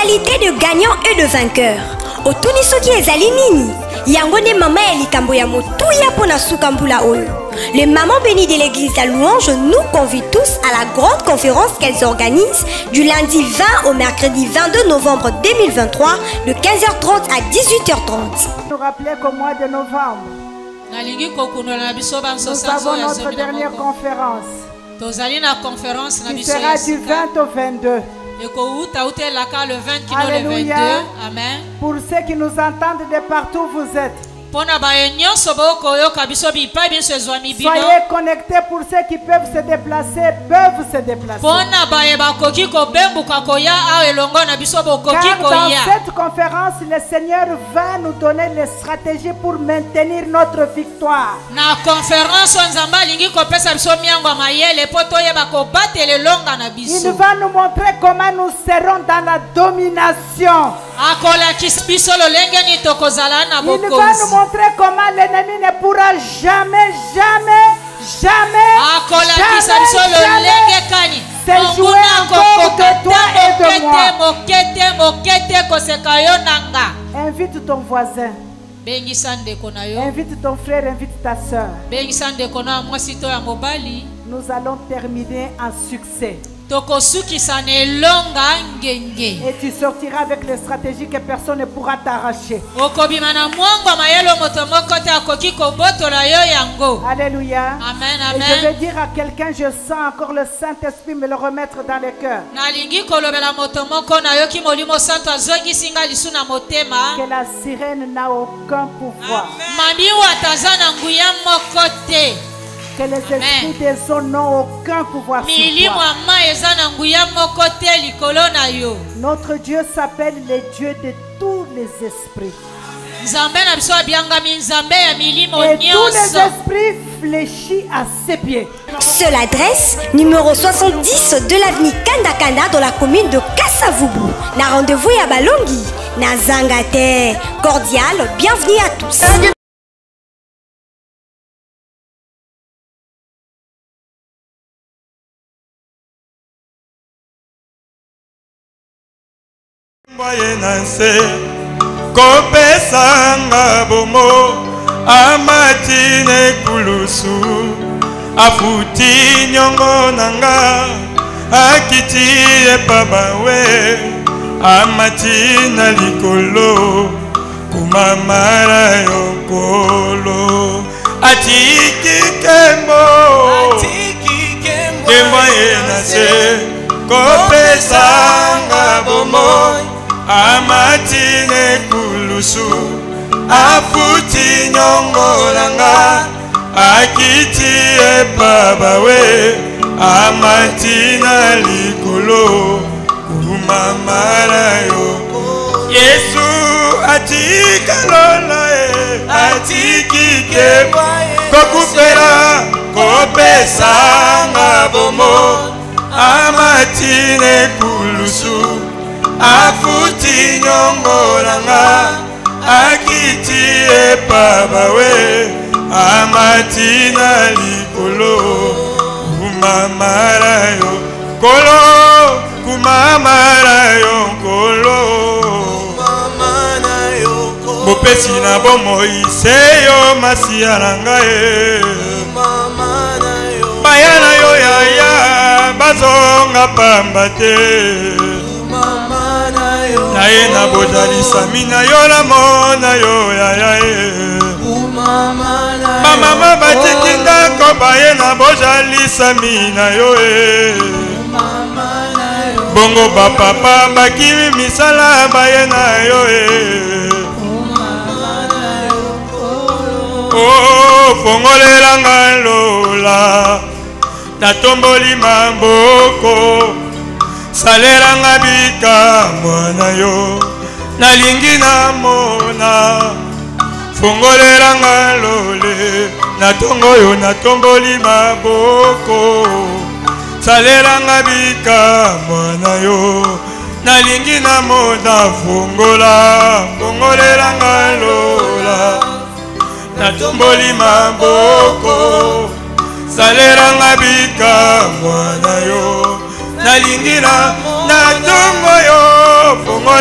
mentalité de gagnant et de vainqueur. Otuni soki ezali nini? Yango nde mama ya likambo ya motuya pona sukambula oyo. Les mamans bénies de l'église à Louange nous convient tous à la grande conférence qu'elles organisent du lundi 20 au mercredi 22 novembre 2023 de 15h30 à 18h30. Nous rappeler qu'au mois de novembre, nous avons notre dernière conférence qui sera du 20 au 22. Alléluia. Amen. Pour ceux qui nous entendent de partout où vous êtes, soyez connectés. Pour ceux qui peuvent se déplacer, Car dans cette conférence, le Seigneur va nous donner les stratégies pour maintenir notre victoire. Il va nous montrer comment nous serons dans la domination. Il va nous montrer comment l'ennemi ne pourra jamais se jouer encore de toi et de moi. Invite ton voisin. Invite ton frère, invite ta soeur. Nous allons terminer en succès. Et tu sortiras avec les stratégies que personne ne pourra t'arracher. Alléluia. Amen, amen. Et je vais dire à quelqu'un, je sens encore le Saint-Esprit me le remettre dans le cœur. Que la sirène n'a aucun pouvoir. Que les esprits des eaux n'ont aucun pouvoir sur toi. Notre Dieu s'appelle le Dieu de tous les esprits. Et tous les esprits fléchis à ses pieds. Seule adresse, numéro 70 de l'avenue Kanda dans la commune de Kassavubu. Na rendez-vous à Balongi. Na Zangate. Cordial, bienvenue à tous. Kopesanga bomo amatine kulusu afuti nyongo nanga akiti epabawe amatina likolo kumamara yokolo atiki kembo yenase kopesanga bomo amatine kulusu afuti nyongolanga akiti epabawe amatina likolo kumamara yoko Yesu atikalola atikike kokupera kopesanga bomo amatine kulusu afuti nyongolanga akiti epabawe amatina likolo kumamarayo kolo kumamarayo kolo bopesi na bomoiseyo masialanga bayana yo yaya bazonga pambate naye na bozalisa mina yo la mona yo yayae bamama batiki ndako baye na bozalisa mina yo bongo bapapa bakimi misala baye na yo oh fongolelanga lola natomboli maboko saleranga bika mwana yo nalingi namona fongoleranga lole natongo yo natomboli maboko saleranga bika mwana yo nalingi namona fongoleranga lola natomboli maboko saleranga bika mwana yo nalingina na tongo yo fongo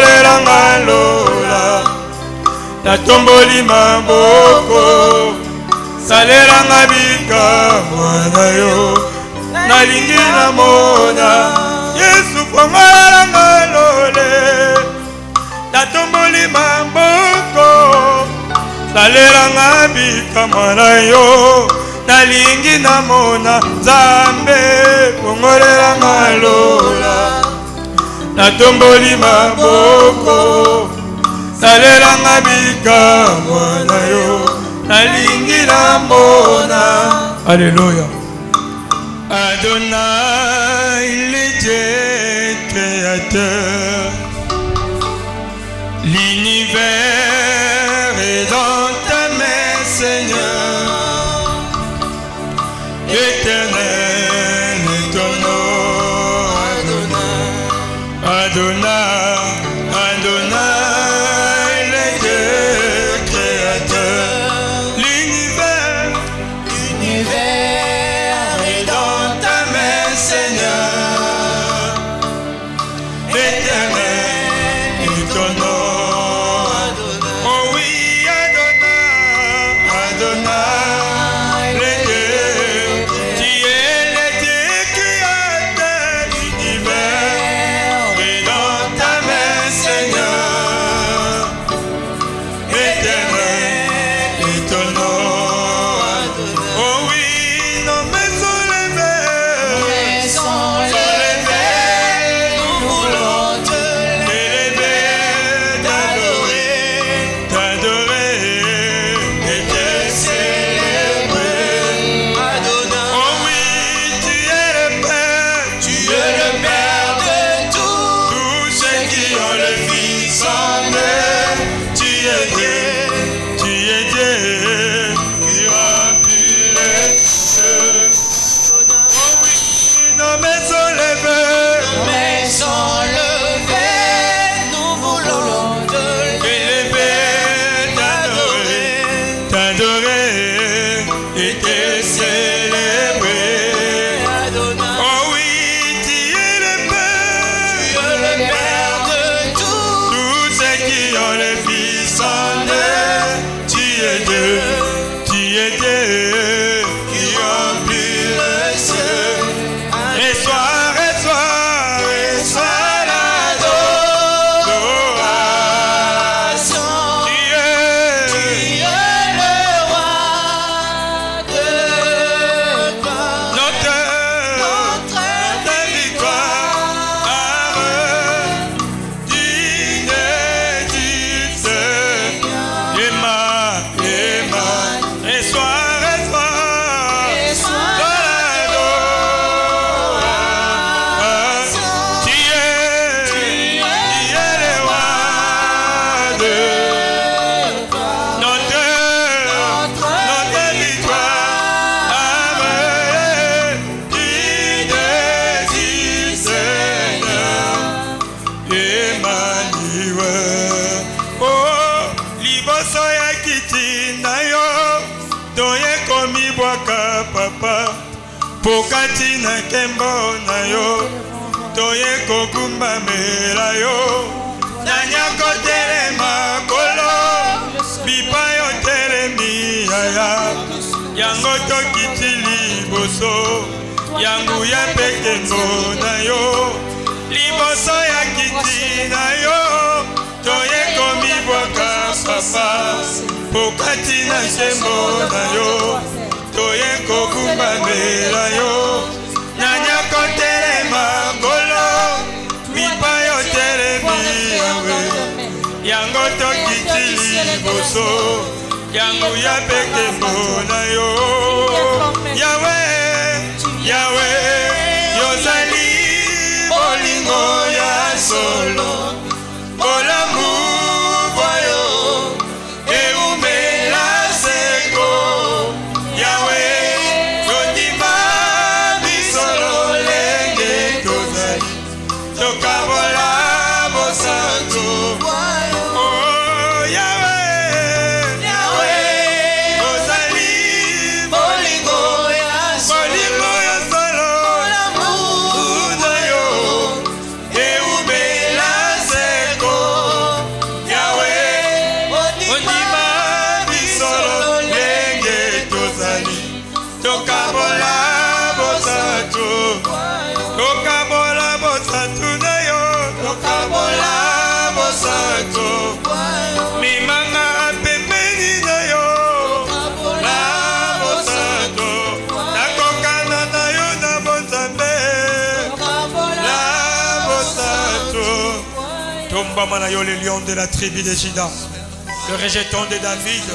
natomboli maboko salelanga bikamwa na yo nalingi namona Yesu fongolalanga lole natomboli maboko salelanga bikamwa na yo nalingi namona Nzambe fongolalanga lola natomboli maboko salelanga bikamwa na yo nalingi namona. Alléluia. Adonai, le Dieu créateur, l'univers est dans ta main, Seigneur. Éternel est ton nom, Adonai, Adonai, Adonai, le Dieu créateur, l'univers est dans ta main, Seigneur. Éternel est ton nom, oh oui, Adonai, Adonai, le Dieu, tu es le Dieu créateur, l'univers est dans ta main, Seigneur. Éternel est ton nom, oh oui, nos mains sont levées, nous voulons te l'élever, t'adorer et te célébrer. Adonai, oh oui, tu es le Père de tous ceux qui ont le Fils en eux. Tu es Dieu qui remplit les cieux. Oh oui, nos mains sont levées, nous voulons te élever, t'adorer et te célébrer. Oh oui, tu es le Père de tous ceux qui ont le Fils en eux. Tu es Dieu qui remplit le ciel. Et soir l'adoration. Tu es le roi de notre victoire. Digne du Seigneur. Et soir l'adoration. Tu es le roi de notre victoire. Digne du Seigneur. Emmanuel. Oh, liboso ya kiti na yo toye komi bwaka papa pokati na kembo na yo toye kokumba mela yo nanya kotelema kolo bipa yo telemi yaya yango tokiti liboso yangu ya pekembo na yo liboso ya kiti na yo toye komi bwaka papa pokati na kembo na yo toye kokumba mela yo nanya kotelema kolo bipa yo telemi yawe yango tokiti liboso yangu ya pekembo na yo yawe yawe yozali bolingo ya solo bolamu boyo eumela seko yawe yondima bisolo lenge tozali tokabola bosanto. Oh yawe ozali bolingo ya solo Tokabola bosantu na yo. Tokabola bosantu. Mimanga pembeni na yo. Tokabola bosantu. Nakokana na yo na bosanbe. Tokabola bosantu. Tomba mana yo le lion de la tribu de Juda. Le rejeton de David.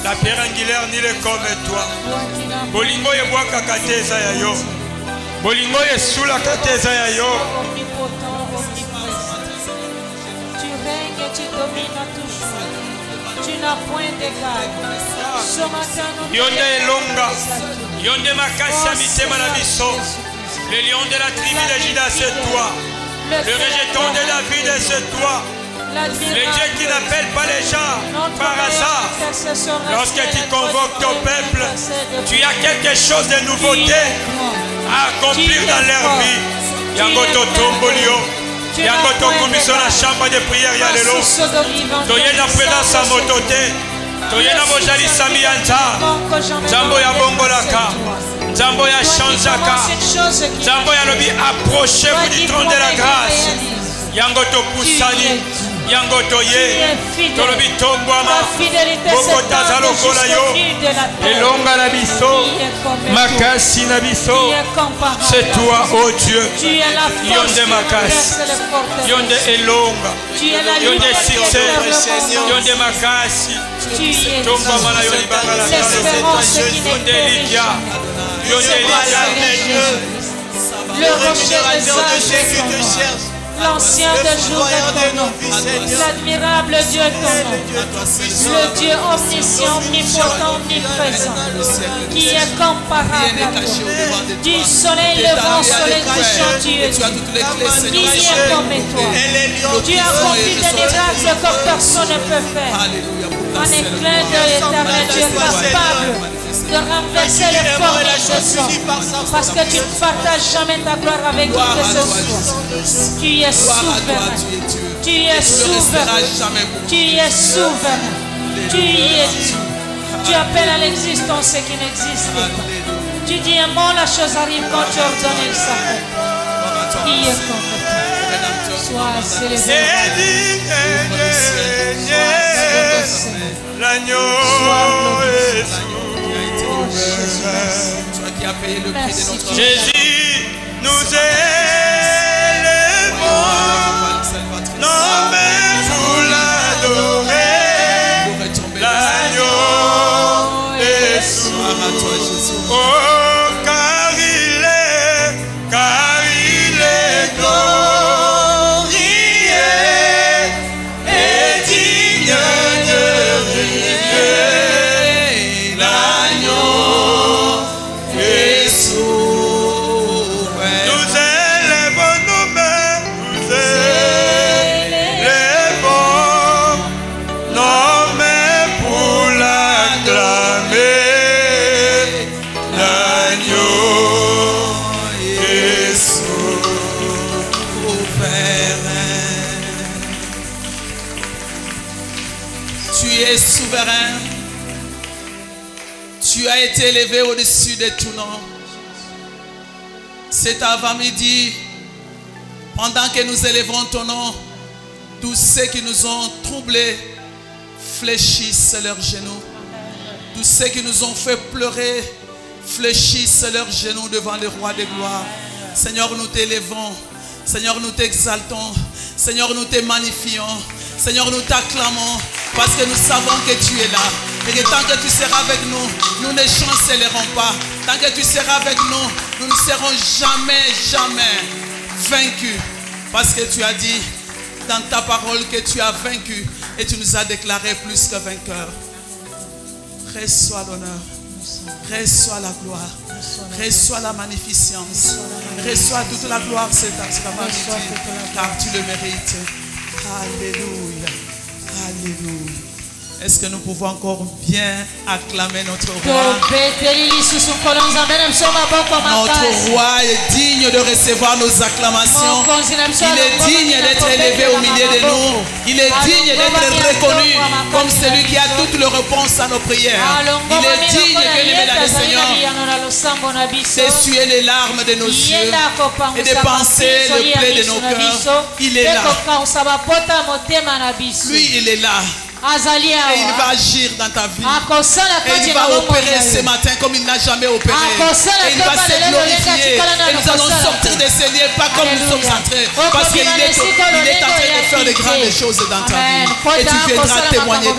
La pierre angulaire ni le comme toi. Bolingo ye bois kakateza ya yo. Bolingo ye sula kateza ya yo. Tu règnes et tu domines toujours. Tu n'as point d'égal. Ce matin nous Yonde elonga. Yonde makasi ya mitema na biso. Le lion de la tribu de Juda c'est toi. Le rejeton de David c'est toi. Le Dieu qui n'appelle pas les gens par hasard. Lorsque tu convoques ton peuple, tu as quelque chose de nouveauté à accomplir dans leur vie. Yangoto Tombolio, Yangoto Commission la chambre de prière Yalelo. Toye na présence à mototé. Toye na bojali Samianta. Zambo ya Bongolaka. Zambo ya Chanzaka. Zambo ya Lobi, approchez-vous du trône de la grâce. Yangoto Poussani. Yangoto ye, tolobi tombwama, bokota lokola yo, elonga na biso, makasi na biso, c'est toi, oh Dieu, yonde makasi, yonde elonga, yonde succès, yonde makasi, tombwama na yoni bakala, yonde Lydia, yonde Lydia, le rocher des âges. L'ancien de jour est ton nom, l'admirable Dieu est ton nom, le Dieu omniscient, omnipotent, omniprésent, qui est comparable à toi. Du soleil levant, soleil couchant, tu es Dieu. Qui est comme toi? Tu as accompli des miracles que personne ne peut faire. En éclat de l'éternel, tu es capable de renverser les formes de sang, parce que tu ne partages jamais ta gloire avec qui que ce soit. Tu es souverain. Tu es souverain. Tu es souverain. Tu y es. Tu appelles à l'existence ce qui n'existe pas. Tu dis un mot, la chose arrive quand tu ordonnes, il s'arrête. Qui est comme toi? Sois célébré. L'agneau est toi qui as payé le prix de notre Jésus, nous élevons nos mains pour l'adorer. L'agneau est sous. Oh, car il est glorieux et digne de régner. L'agneau est souverain. Nous élevons nos mains, nous élevons nos mains pour l'acclamer. L'agneau est souverain. Tu es souverain. Tu as été élevé au-dessus de tout nom. Cet avant-midi, pendant que nous élevons ton nom, tous ceux qui nous ont troublés fléchissent leurs genoux. Tous ceux qui nous ont fait pleurer fléchissent leurs genoux devant le roi des gloires. Seigneur, nous t'élevons. Seigneur, nous t'exaltons. Seigneur, nous te magnifions. Seigneur, nous t'acclamons parce que nous savons que tu es là. Et que tant que tu seras avec nous, nous ne chancellerons pas. Tant que tu seras avec nous, nous ne serons jamais, jamais vaincus. Parce que tu as dit dans ta parole que tu as vaincu et tu nous as déclarés plus que vainqueurs. Reçois l'honneur, reçois la gloire, reçois la magnificence, reçois toute la gloire cet après-midi, car tu le mérites. Alléluia, alléluia. Est-ce que nous pouvons encore bien acclamer notre roi? Notre roi est digne digne de recevoir nos acclamations. Il est digne d'être élevé au milieu de nous. Il est digne d'être reconnu comme celui qui a toutes les réponses à nos prières. Il est digne, bien-aimé dans le Seigneur, d'essuyer les larmes de nos yeux et de penser le plaid de nos cœurs. Il est là. Lui, il est là. Et il va agir dans ta vie. Et il va opérer ce matin comme il n'a jamais opéré. Et il va se glorifier. Et nous allons sortir de ces lieux, pas comme nous sommes entrés. Parce qu'il est en train de faire de grandes choses dans ta vie. Et tu viendras témoigner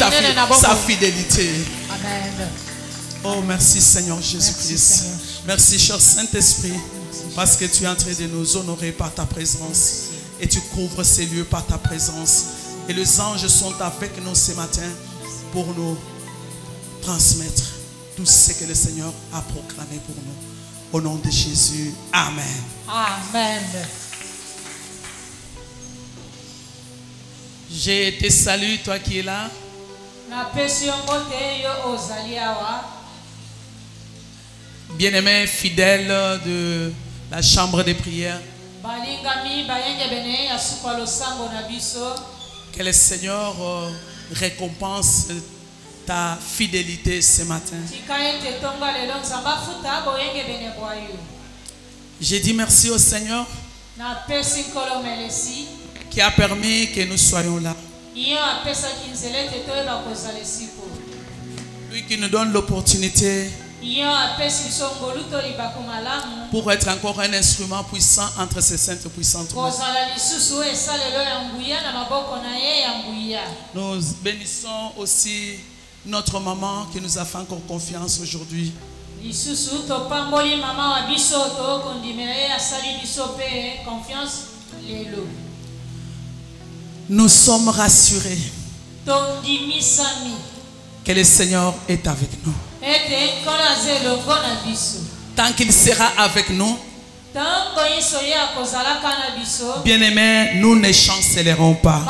sa fidélité. Oh, merci Seigneur Jésus-Christ. Merci cher Saint-Esprit. Parce que tu es en train de nous honorer par ta présence. Et tu couvres ces lieux par ta présence. Et les anges sont avec nous ce matin pour nous transmettre tout ce que le Seigneur a proclamé pour nous. Au nom de Jésus. Amen. Amen. Je te salue, toi qui es là. Bien-aimé fidèle de la chambre de prière. Que le Seigneur récompense ta fidélité ce matin. J'ai dit merci au Seigneur qui a permis que nous soyons là. Lui qui nous donne l'opportunité pour être encore un instrument puissant entre ses saintes puissantes mains. Nous bénissons aussi notre maman qui nous a fait encore confiance aujourd'hui. Nous sommes rassurés que le Seigneur est avec nous. Tant qu'il sera avec nous, bien-aimés, nous ne chancellerons pas.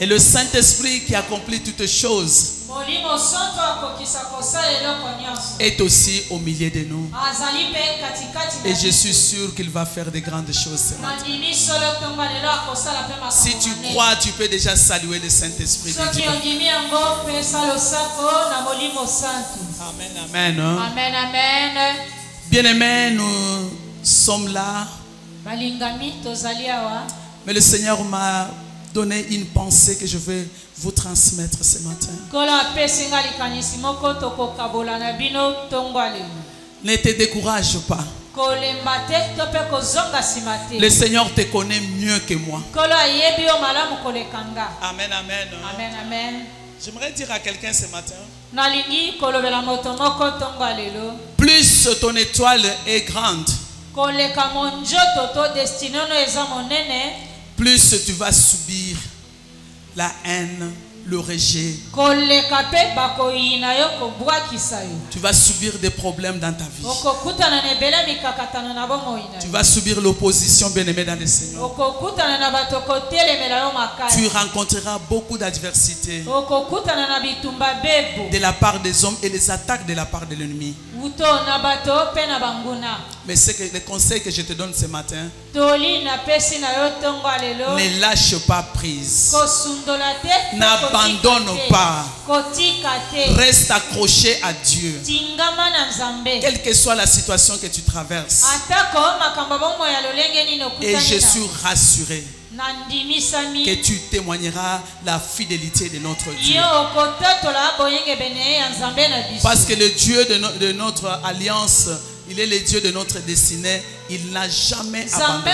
Et le Saint-Esprit qui accomplit toutes choses est aussi au milieu de nous. Et je suis sûr qu'il va faire de grandes choses ce matin. Si tu crois, tu peux déjà saluer le Saint-Esprit de Dieu. Amen, amen. Amen, amen. Bien-aimés, nous sommes là. Mais le Seigneur m'a donné une pensée que je vais vous transmettre ce matin. Ne te décourage pas. Le Seigneur te connaît mieux que moi. Amen, amen. Amen, amen. J'aimerais dire à quelqu'un ce matin, plus ton étoile est grande, plus tu vas subir la haine, le rejet. Tu vas subir des problèmes dans ta vie. Tu vas subir l'opposition, bien-aimé dans le Seigneur. Tu rencontreras beaucoup d'adversité de la part des hommes et des attaques de la part de l'ennemi. Mais c'est le conseil que je te donne ce matin, ne lâche pas prise. N'abandonne pas. Reste accroché à Dieu. Quelle que soit la situation que tu traverses. Et je suis rassuré que tu témoigneras la fidélité de notre Dieu. Parce que le Dieu de notre alliance, il est le Dieu de notre destinée. Il n'a jamais abandonné.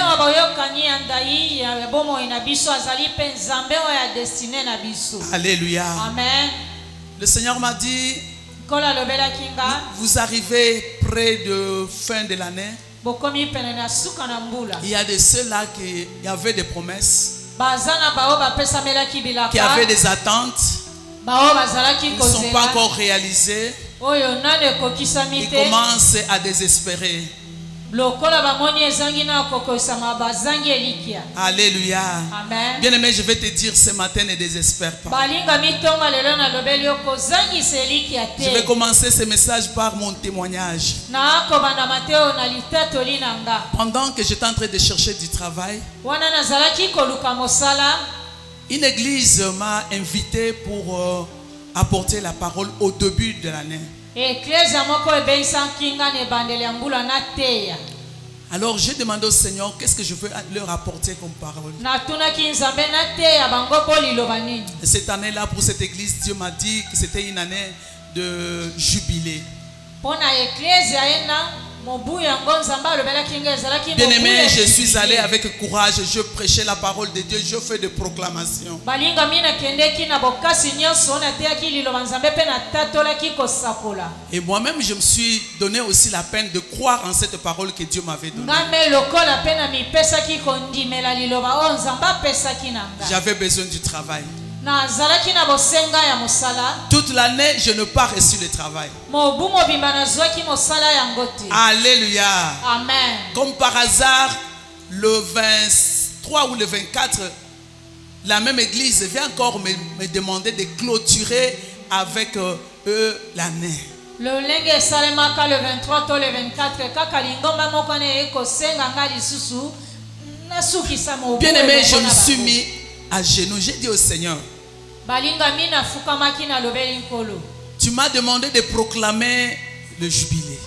Alléluia. Amen. Le Seigneur m'a dit, vous arrivez près de fin de l'année. Il y a de ceux-là qui avaient des promesses, qui avaient des attentes, qui ne sont pas encore réalisées. Ils commencent à désespérer. Alléluia. Amen. Bien-aimé, je vais te dire ce matin, ne désespère pas. Je vais commencer ce message par mon témoignage. Pendant que j'étais en train de chercher du travail, une église m'a invité pour apporter la parole au début de l'année. Alors j'ai demandé au Seigneur qu'est-ce que je veux leur apporter comme parole. Et cette année-là, pour cette église, Dieu m'a dit que c'était une année de jubilé. Bien-aimé, je suis allé avec courage, je prêchais la parole de Dieu, je fais des proclamations. Et moi-même, je me suis donné aussi la peine de croire en cette parole que Dieu m'avait donnée. J'avais besoin du travail. Toute l'année, je n'ai pas reçu le travail. Alléluia. Amen. Comme par hasard, le 23 ou le 24, la même église vient encore me demander de clôturer avec eux l'année. Le 23 ou le 24, bien-aimé, je me suis mis à genoux. J'ai dit au Seigneur, tu m'as demandé de proclamer le jubilé.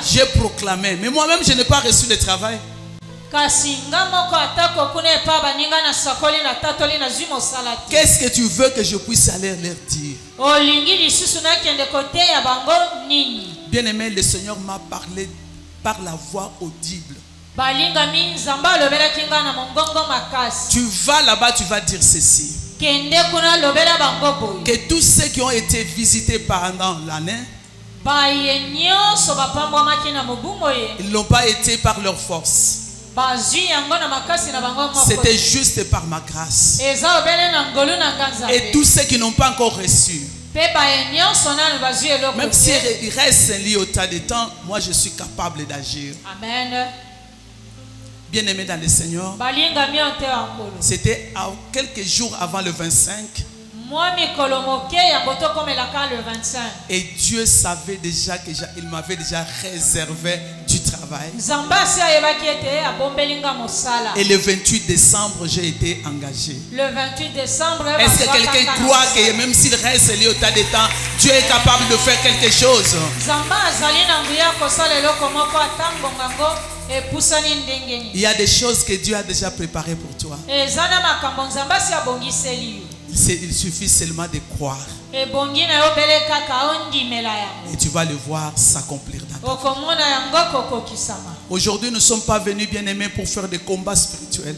J'ai proclamé, mais moi-même je n'ai pas reçu le travail. Qu'est-ce que tu veux que je puisse aller leur dire? Bien-aimé, le Seigneur m'a parlé par la voix audible. Tu vas là-bas, tu vas dire ceci. Que tous ceux qui ont été visités pendant l'année, ils n'ont pas été par leur force. C'était juste par ma grâce. Et tous ceux qui n'ont pas encore reçu, même s'il reste un iota de temps, moi je suis capable d'agir. Amen. Bien-aimé dans le Seigneur, c'était quelques jours avant le 25. Et Dieu savait déjà qu'il m'avait déjà réservé du travail. Et le 28 décembre, j'ai été engagé. Le 28 décembre, est-ce que quelqu'un croit que même s'il reste lié au tas de temps, Dieu est capable de faire quelque chose? Il y a des choses que Dieu a déjà préparées pour toi. Il suffit seulement de croire. Et tu vas le voir s'accomplir dans ta vie. Aujourd'hui, nous ne sommes pas venus, bien-aimés, pour faire des combats spirituels.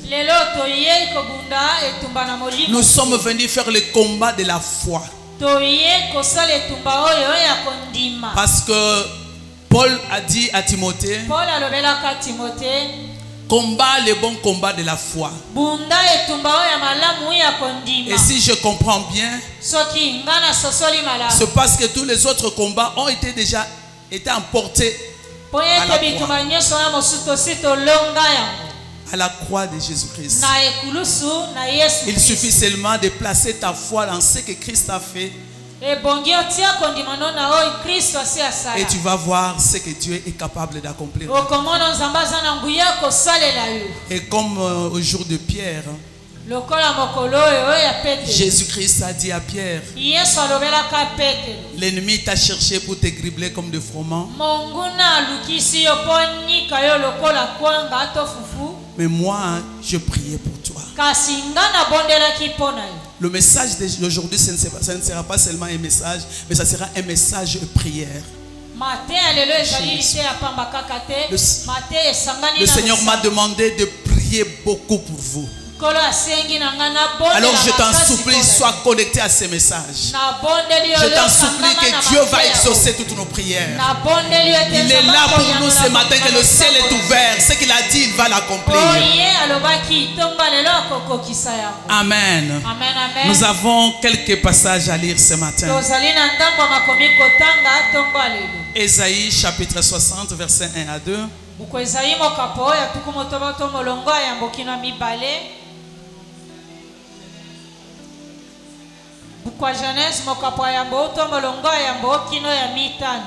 Nous sommes venus faire le combat de la foi. Parce que Paul a dit à Timothée, combat le bon combat de la foi. Et si je comprends bien, c'est parce que tous les autres combats ont déjà été emportés à la croix de Jésus-Christ. Il suffit seulement de placer ta foi dans ce que Christ a fait. Et tu vas voir ce que Dieu est capable d'accomplir. Et comme au jour de Pierre, Jésus-Christ a dit à Pierre, l'ennemi t'a cherché pour te gribler comme de froment. Mais moi, je priais pour toi. Le message d'aujourd'hui, ce ne sera pas seulement un message, mais ça sera un message de prière. Le Seigneur m'a demandé de prier beaucoup pour vous. Alors je t'en supplie, sois connecté à ces messages. Je t'en supplie que Dieu va exaucer toutes nos prières. Il est là pour nous ce matin, que le ciel est ouvert. Ce qu'il a dit, il va l'accomplir. Amen. Nous avons quelques passages à lire ce matin. Ésaïe chapitre 60, versets 1 à 2. Bukwa Genèse mokapo yambo to molongo yambo kino ya mitano.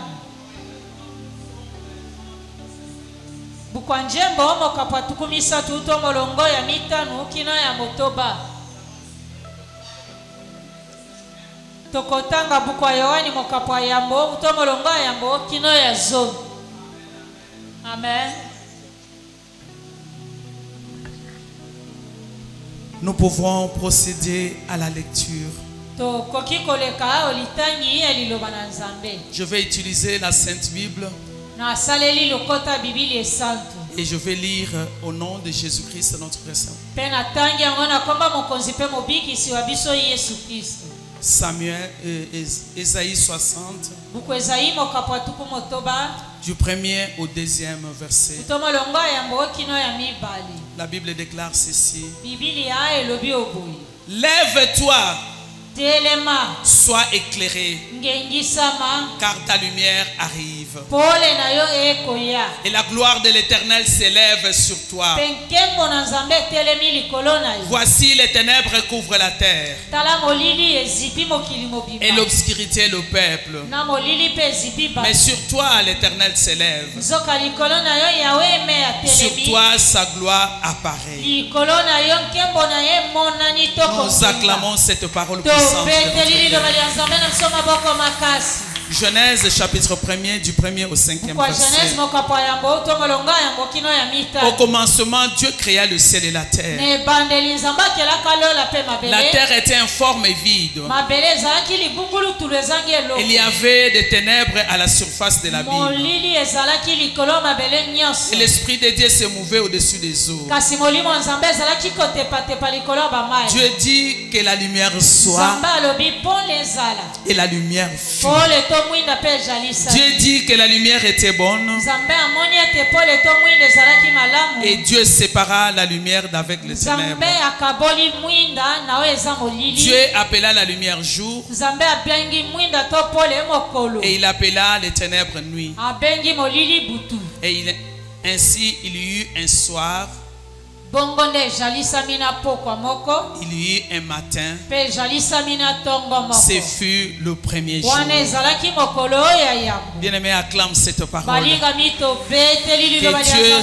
Bukwa njembo mokapo tukumisa tuto molongo ya mitano kino ya motoba. Tokotanga bukwa Yohani mokapo yambo to molongo yambo kino ya zomi. Amen. Nous pouvons procéder à la lecture. Je vais utiliser la Sainte Bible et je vais lire au nom de Jésus-Christ notre Saint. Samuel, Ésaïe 60, du premier au deuxième verset. La Bible déclare ceci. Lève-toi, sois éclairé, car ta lumière arrive. Et la gloire de l'Éternel s'élève sur toi. Voici les ténèbres couvrent la terre, et l'obscurité le peuple. Mais sur toi l'Éternel s'élève. Sur toi sa gloire apparaît. Nous acclamons cette parole puissante. Genèse chapitre 1er du 1er au 5e verset. Au commencement, Dieu créa le ciel et la terre. La terre était informe et vide. Il y avait des ténèbres à la surface de l'abîme. Et l'Esprit de Dieu se mouvait au-dessus des eaux. Dieu dit que la lumière soit, et la lumière fut. Dieu dit que la lumière était bonne, et Dieu sépara la lumière d'avec les ténèbres. Dieu appela la lumière jour, et il appela les ténèbres nuit. Et ainsi il y eut un soir, il y eut un matin, ce fut le premier jour. Bien-aimé, acclame cette parole. Que Dieu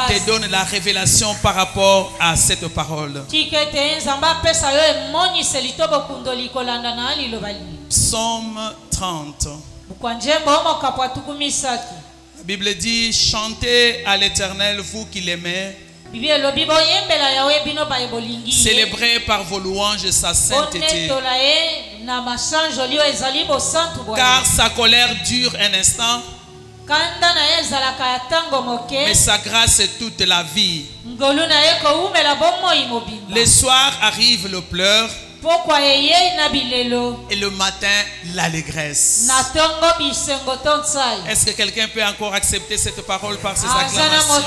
te donne la révélation par rapport à cette parole. Psaume 30. La Bible dit, chantez à l'Éternel, vous qui l'aimez. Célébrez par vos louanges sa sainteté. Car sa colère dure un instant, mais sa grâce est toute la vie. Le soir arrive le pleur, et le matin l'allégresse. Est-ce que quelqu'un peut encore accepter cette parole par ses acclamations?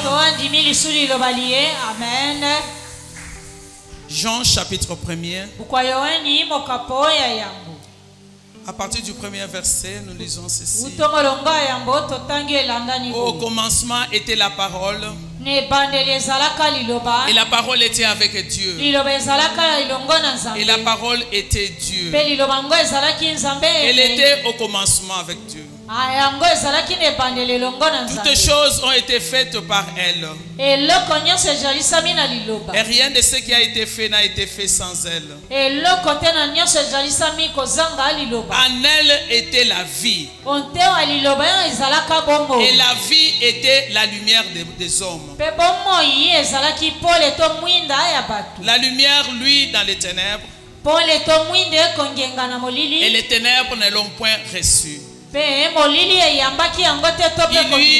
Jean chapitre 1er. À partir du premier verset, nous lisons ceci. Au commencement était la parole, et la parole était avec Dieu, et la parole était Dieu. Elle était au commencement avec Dieu. Toutes choses ont été faites par elle, et rien de ce qui a été fait n'a été fait sans elle. En elle était la vie, et la vie était la lumière des hommes. La lumière, lui, dans les ténèbres, et les ténèbres ne l'ont point reçu. Il y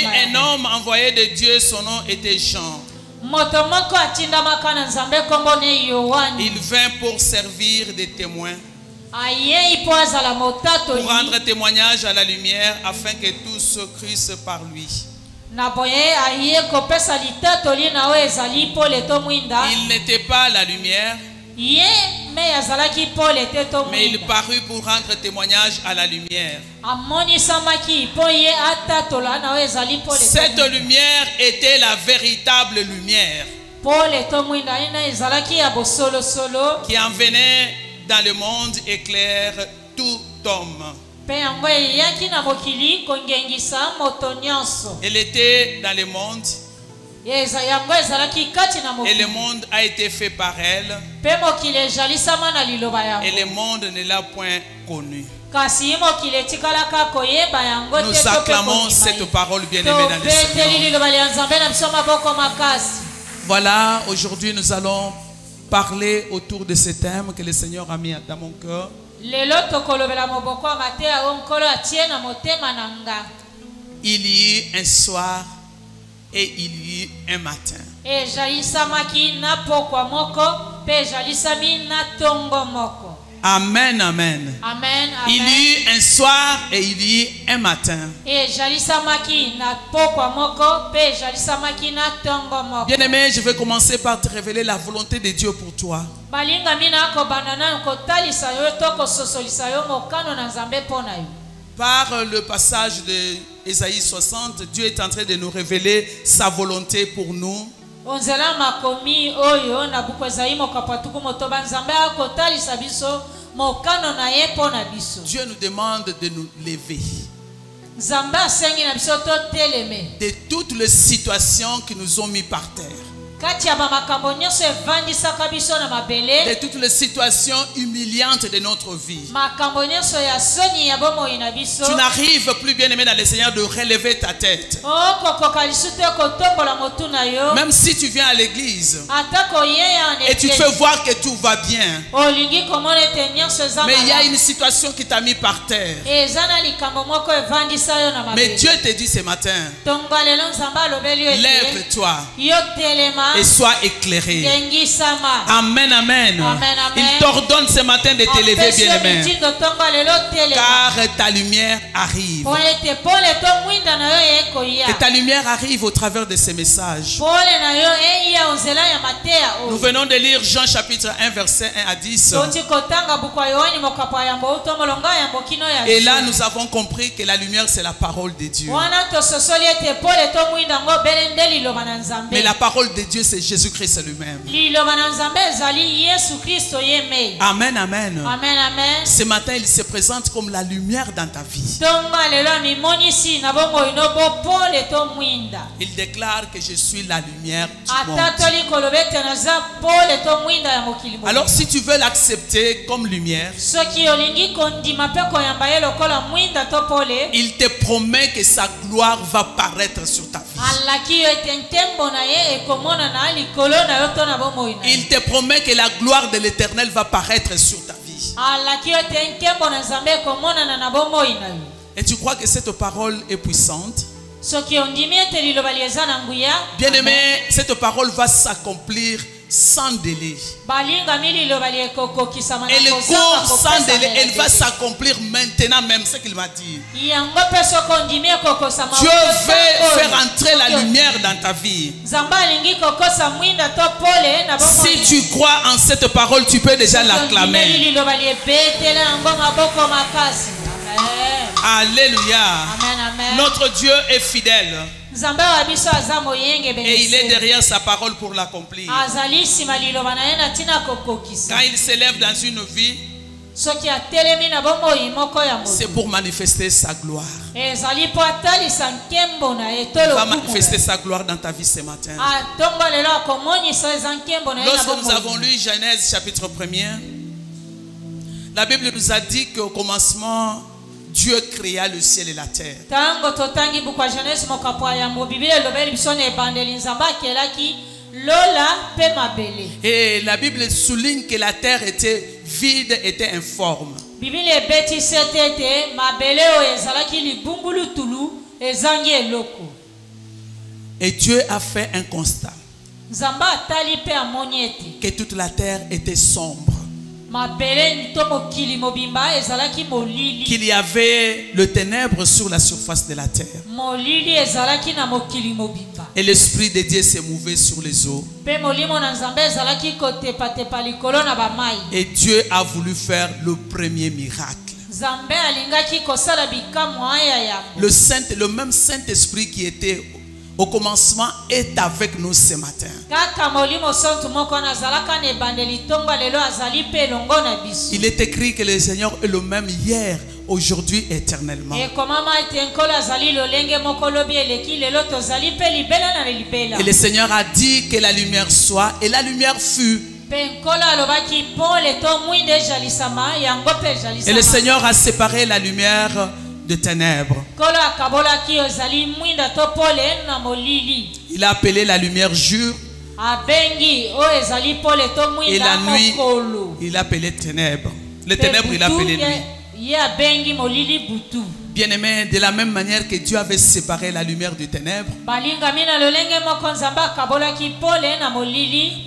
eut un homme envoyé de Dieu, son nom était Jean. Il vint pour servir des témoins, pour rendre témoignage à la lumière, afin que tous crussent par lui. Il n'était pas la lumière, mais il parut pour rendre témoignage à la lumière. Cette lumière était la véritable lumière qui en venait dans le monde éclaire tout homme. Elle était dans le monde et le monde a été fait par elle et le monde ne l'a point connue. Nous acclamons cette parole bien-aimée dans le Seigneur. Voilà, aujourd'hui nous allons parler autour de ce thème que le Seigneur a mis dans mon cœur. Il y eut un soir et il y eut un matin. Amen, amen. Amen, il y eut un soir et il y eut un matin. Bien-aimé, je vais commencer par te révéler la volonté de Dieu pour toi. Par le passage de Ésaïe 60, Dieu est en train de nous révéler sa volonté pour nous. Dieu nous demande de nous lever de toutes les situations qui nous ont mis par terre, de toutes les situations humiliantes de notre vie. Tu n'arrives plus, bien-aimé dans le Seigneur, de relever ta tête. Même si tu viens à l'église et tu te fais voir que tout va bien, mais il y a une situation qui t'a mis par terre. Mais Dieu te dit ce matin, lève-toi et sois éclairé. Amen, amen. Il t'ordonne ce matin de te lever, bien-aimé, car ta lumière arrive. Et ta lumière arrive au travers de ces messages. Nous venons de lire Jean chapitre 1 verset 1 à 10. Et là nous avons compris que la lumière c'est la parole de Dieu. Mais la parole de Dieu c'est Jésus-Christ lui-même. Amen, amen. Amen, amen. Ce matin il se présente comme la lumière dans ta vie. Il déclare que je suis la lumière du monde. Alors si tu veux l'accepter comme lumière, il te promet que sa gloire va paraître sur ta vie. Il te promet que la gloire de l'Éternel va paraître sur ta vie. Et tu crois que cette parole est puissante? Bien-aimé, cette parole va s'accomplir sans délai. Elle court sans délai. Elle va s'accomplir maintenant même, ce qu'il m'a dit. Dieu veut faire entrer la lumière dans ta vie. Si tu crois en cette parole, tu peux déjà l'acclamer. Alléluia. Amen, amen. Notre Dieu est fidèle. Et il est derrière sa parole pour l'accomplir. Quand il s'élève dans une vie, c'est pour manifester sa gloire. Il va manifester sa gloire dans ta vie ce matin. Lorsque nous avons lu Genèse chapitre 1er, la Bible nous a dit qu'au commencement, Dieu créa le ciel et la terre. Et la Bible souligne que la terre était vide, était informe. Et Dieu a fait un constat. que toute la terre était sombre, qu'il y avait le ténèbre sur la surface de la terre, et l'Esprit de Dieu s'est mouvé sur les eaux, et Dieu a voulu faire le premier miracle. Le même Saint-Esprit qui était au commencement est avec nous ce matin. Il est écrit que le Seigneur est le même hier, aujourd'hui, éternellement. Et le Seigneur a dit que la lumière soit, et la lumière fut. Et le Seigneur a séparé la lumière de ténèbres. Il a appelé la lumière jour, et la nuit il a appelé ténèbres. Les ténèbres il a appelé nuit. Bien-aimé, de la même manière que Dieu avait séparé la lumière du ténèbre,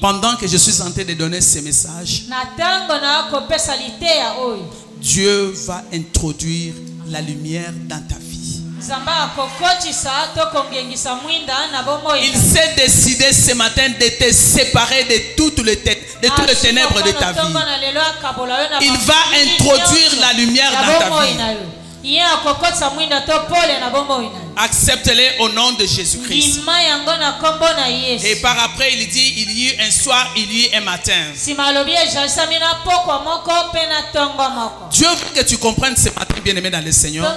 pendant que je suis en train de donner ces messages, Dieu va introduire la lumière dans ta vie. Il s'est décidé ce matin de te séparer de toutes les ténèbres de ta vie. Il va introduire la lumière dans ta vie. Accepte-les au nom de Jésus-Christ. Et par après il dit, il y eut un soir, il y eut un matin. Dieu veut que tu comprennes ce matin, bien-aimé dans le Seigneur,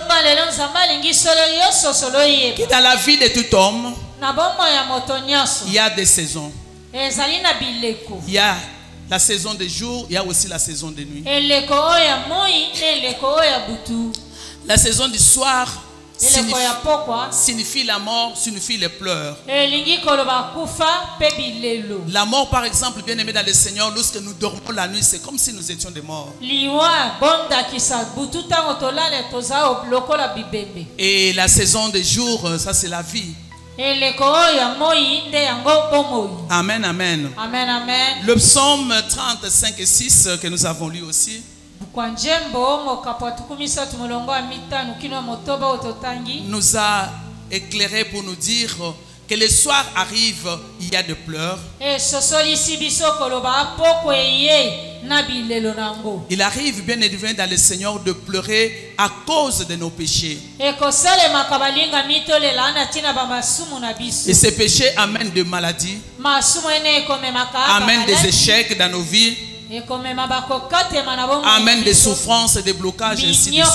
que dans la vie de tout homme, il y a des saisons. Il y a la saison des jours, il y a aussi la saison des nuits. La saison du soir signifie la mort, signifie les pleurs. La mort, par exemple, bien aimé dans le Seigneur, lorsque nous dormons la nuit, c'est comme si nous étions des morts. Et la saison des jours, ça c'est la vie. Amen, amen. Amen, amen. Le psaume 35 et 6 que nous avons lu aussi nous a éclairé pour nous dire que le soir arrive, il y a des pleurs. Il arrive, bien évidemment, dans le Seigneur de pleurer à cause de nos péchés. Et ces péchés amènent des maladies, amènent des échecs dans nos vies, amène des souffrances et des blocages, ainsi de suite.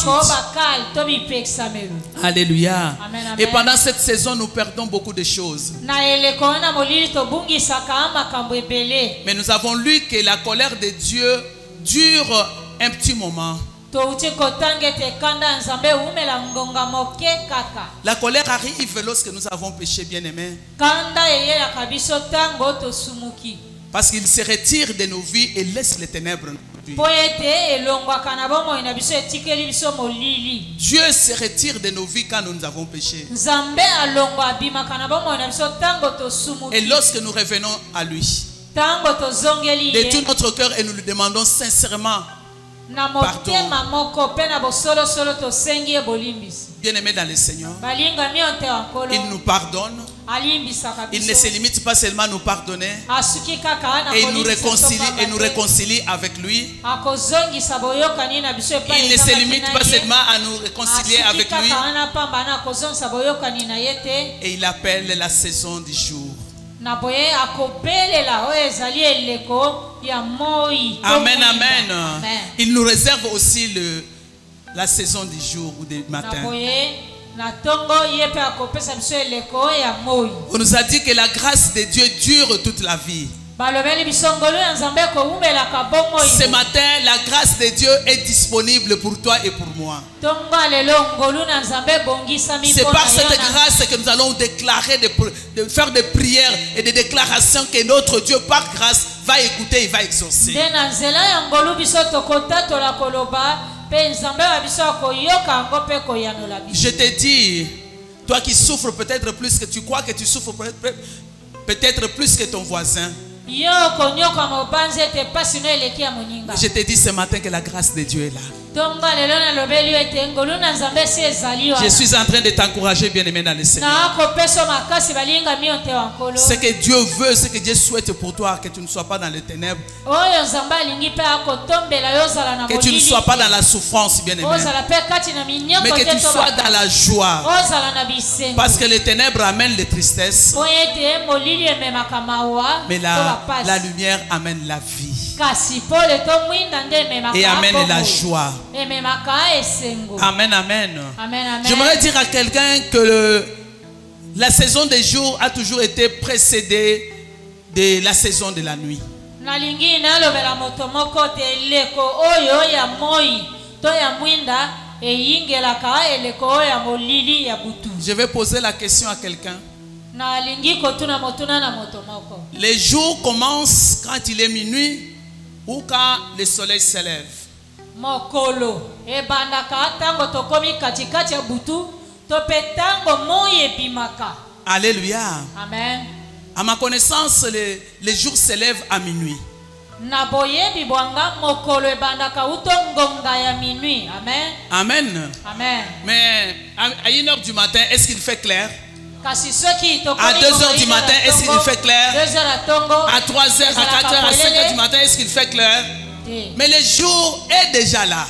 Alléluia. Amen, amen. Et pendant cette saison, nous perdons beaucoup de choses. Mais nous avons lu que la colère de Dieu dure un petit moment. La colère arrive lorsque nous avons péché, bien-aimés. Parce qu'il se retire de nos vies et laisse les ténèbres. Dieu se retire de nos vies quand nous avons péché. Et lorsque nous revenons à lui, de tout notre cœur, et nous lui demandons sincèrement pardon. Bien-aimé dans le Seigneur, il nous pardonne. Il ne se limite pas seulement à nous pardonner, et il nous réconcilie avec lui. Il ne se limite pas seulement à nous réconcilier avec lui, et il appelle la saison du jour. Amen, amen. Il nous réserve aussi la saison du jour ou du matin. On nous a dit que la grâce de Dieu dure toute la vie. Ce matin, la grâce de Dieu est disponible pour toi et pour moi. C'est par cette grâce que nous allons déclarer, de faire des prières et des déclarations que notre Dieu, par grâce, va écouter et va exaucer. Je te dis, toi qui souffres peut-être plus que tu crois que tu souffres peut-être plus que ton voisin. Je te dis ce matin que la grâce de Dieu est là. Je suis en train de t'encourager, bien-aimé dans le Seigneur. Ce que Dieu veut, ce que Dieu souhaite pour toi, que tu ne sois pas dans les ténèbres, que tu ne sois pas dans la souffrance, bien-aimé, mais que tu sois dans la joie. Parce que les ténèbres amènent les tristesses, mais la lumière amène la vie et amène la joie. Amen, amen. J'aimerais dire à quelqu'un que la saison des jours a toujours été précédée de la saison de la nuit. Je vais poser la question à quelqu'un. Les jours commencent quand il est minuit ou quand le soleil s'élève. Alléluia. Amen. À ma connaissance, les jours s'élèvent à minuit. Amen. Amen. Mais à 1h du matin, est-ce qu'il fait clair? À 2h du matin, est-ce qu'il fait clair? À 3h, à 4h, à 5h du matin, est-ce qu'il fait clair? Mais le jour est déjà là.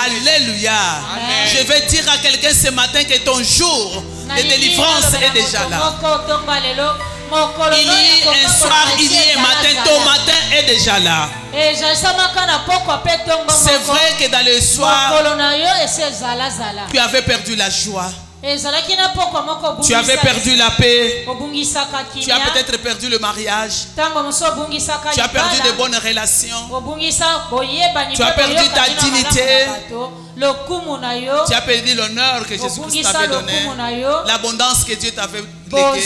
Alléluia. Amen. Je vais dire à quelqu'un ce matin que ton jour de délivrance est déjà là. Il y a un soir, il y a un matin, ton matin est déjà là. C'est vrai que dans le soir, tu avais perdu la joie. Tu avais perdu la paix. Tu as peut-être perdu le mariage. Tu as perdu de bonnes relations. Tu as perdu ta dignité. Tu as perdu l'honneur que Jésus-Christ t'avait donné. L'abondance que Dieu t'avait léguée.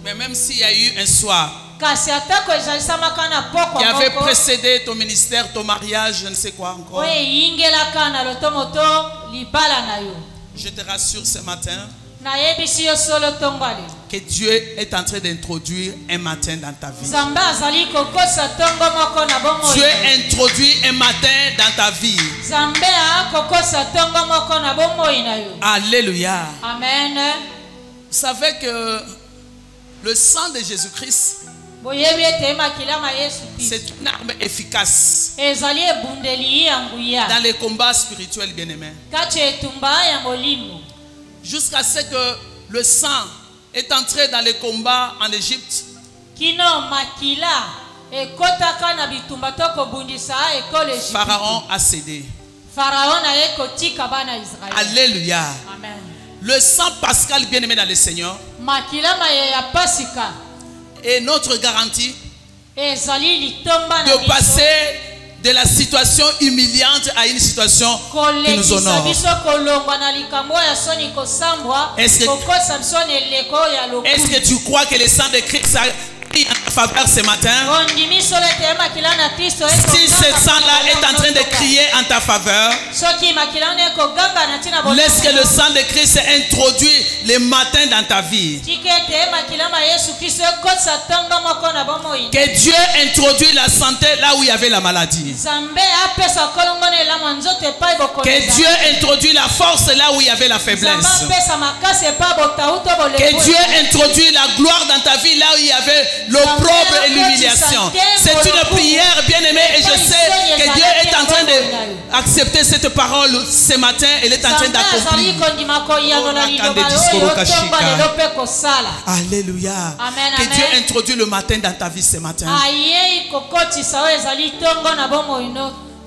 Mais même s'il y a eu un soir qui avait précédé ton ministère, ton mariage, je ne sais quoi encore, je te rassure ce matin que Dieu est en train d'introduire un matin dans ta vie. Dieu introduit un matin dans ta vie. Alléluia. Amen. Vous savez que le sang de Jésus-Christ, c'est une arme efficace dans les combats spirituels, bien-aimés. Jusqu'à ce que le sang est entré dans les combats en Égypte, Pharaon a cédé. Alléluia. Amen. Le sang pascal, bien-aimé dans le Seigneur, est notre garantie de passer de la situation humiliante à une situation qui nous honore. Est-ce que tu crois que le sang de Christ a pris en ta faveur ce matin? Si ce sang-là est en train de crier en ta faveur, laisse que le sang de Christ introduit le matin dans ta vie. Que Dieu introduit la santé là où il y avait la maladie. Que Dieu introduit la force là où il y avait la faiblesse. Que Dieu introduit la gloire dans ta vie là où il y avait l'opprobre et l'humiliation. C'est une prière, bien-aimée, et je sais que Dieu est en train d'accepter cette parole ce matin. Elle est en train d'accomplir. Alléluia. Amen, Que amen. Dieu introduit le matin dans ta vie ce matin.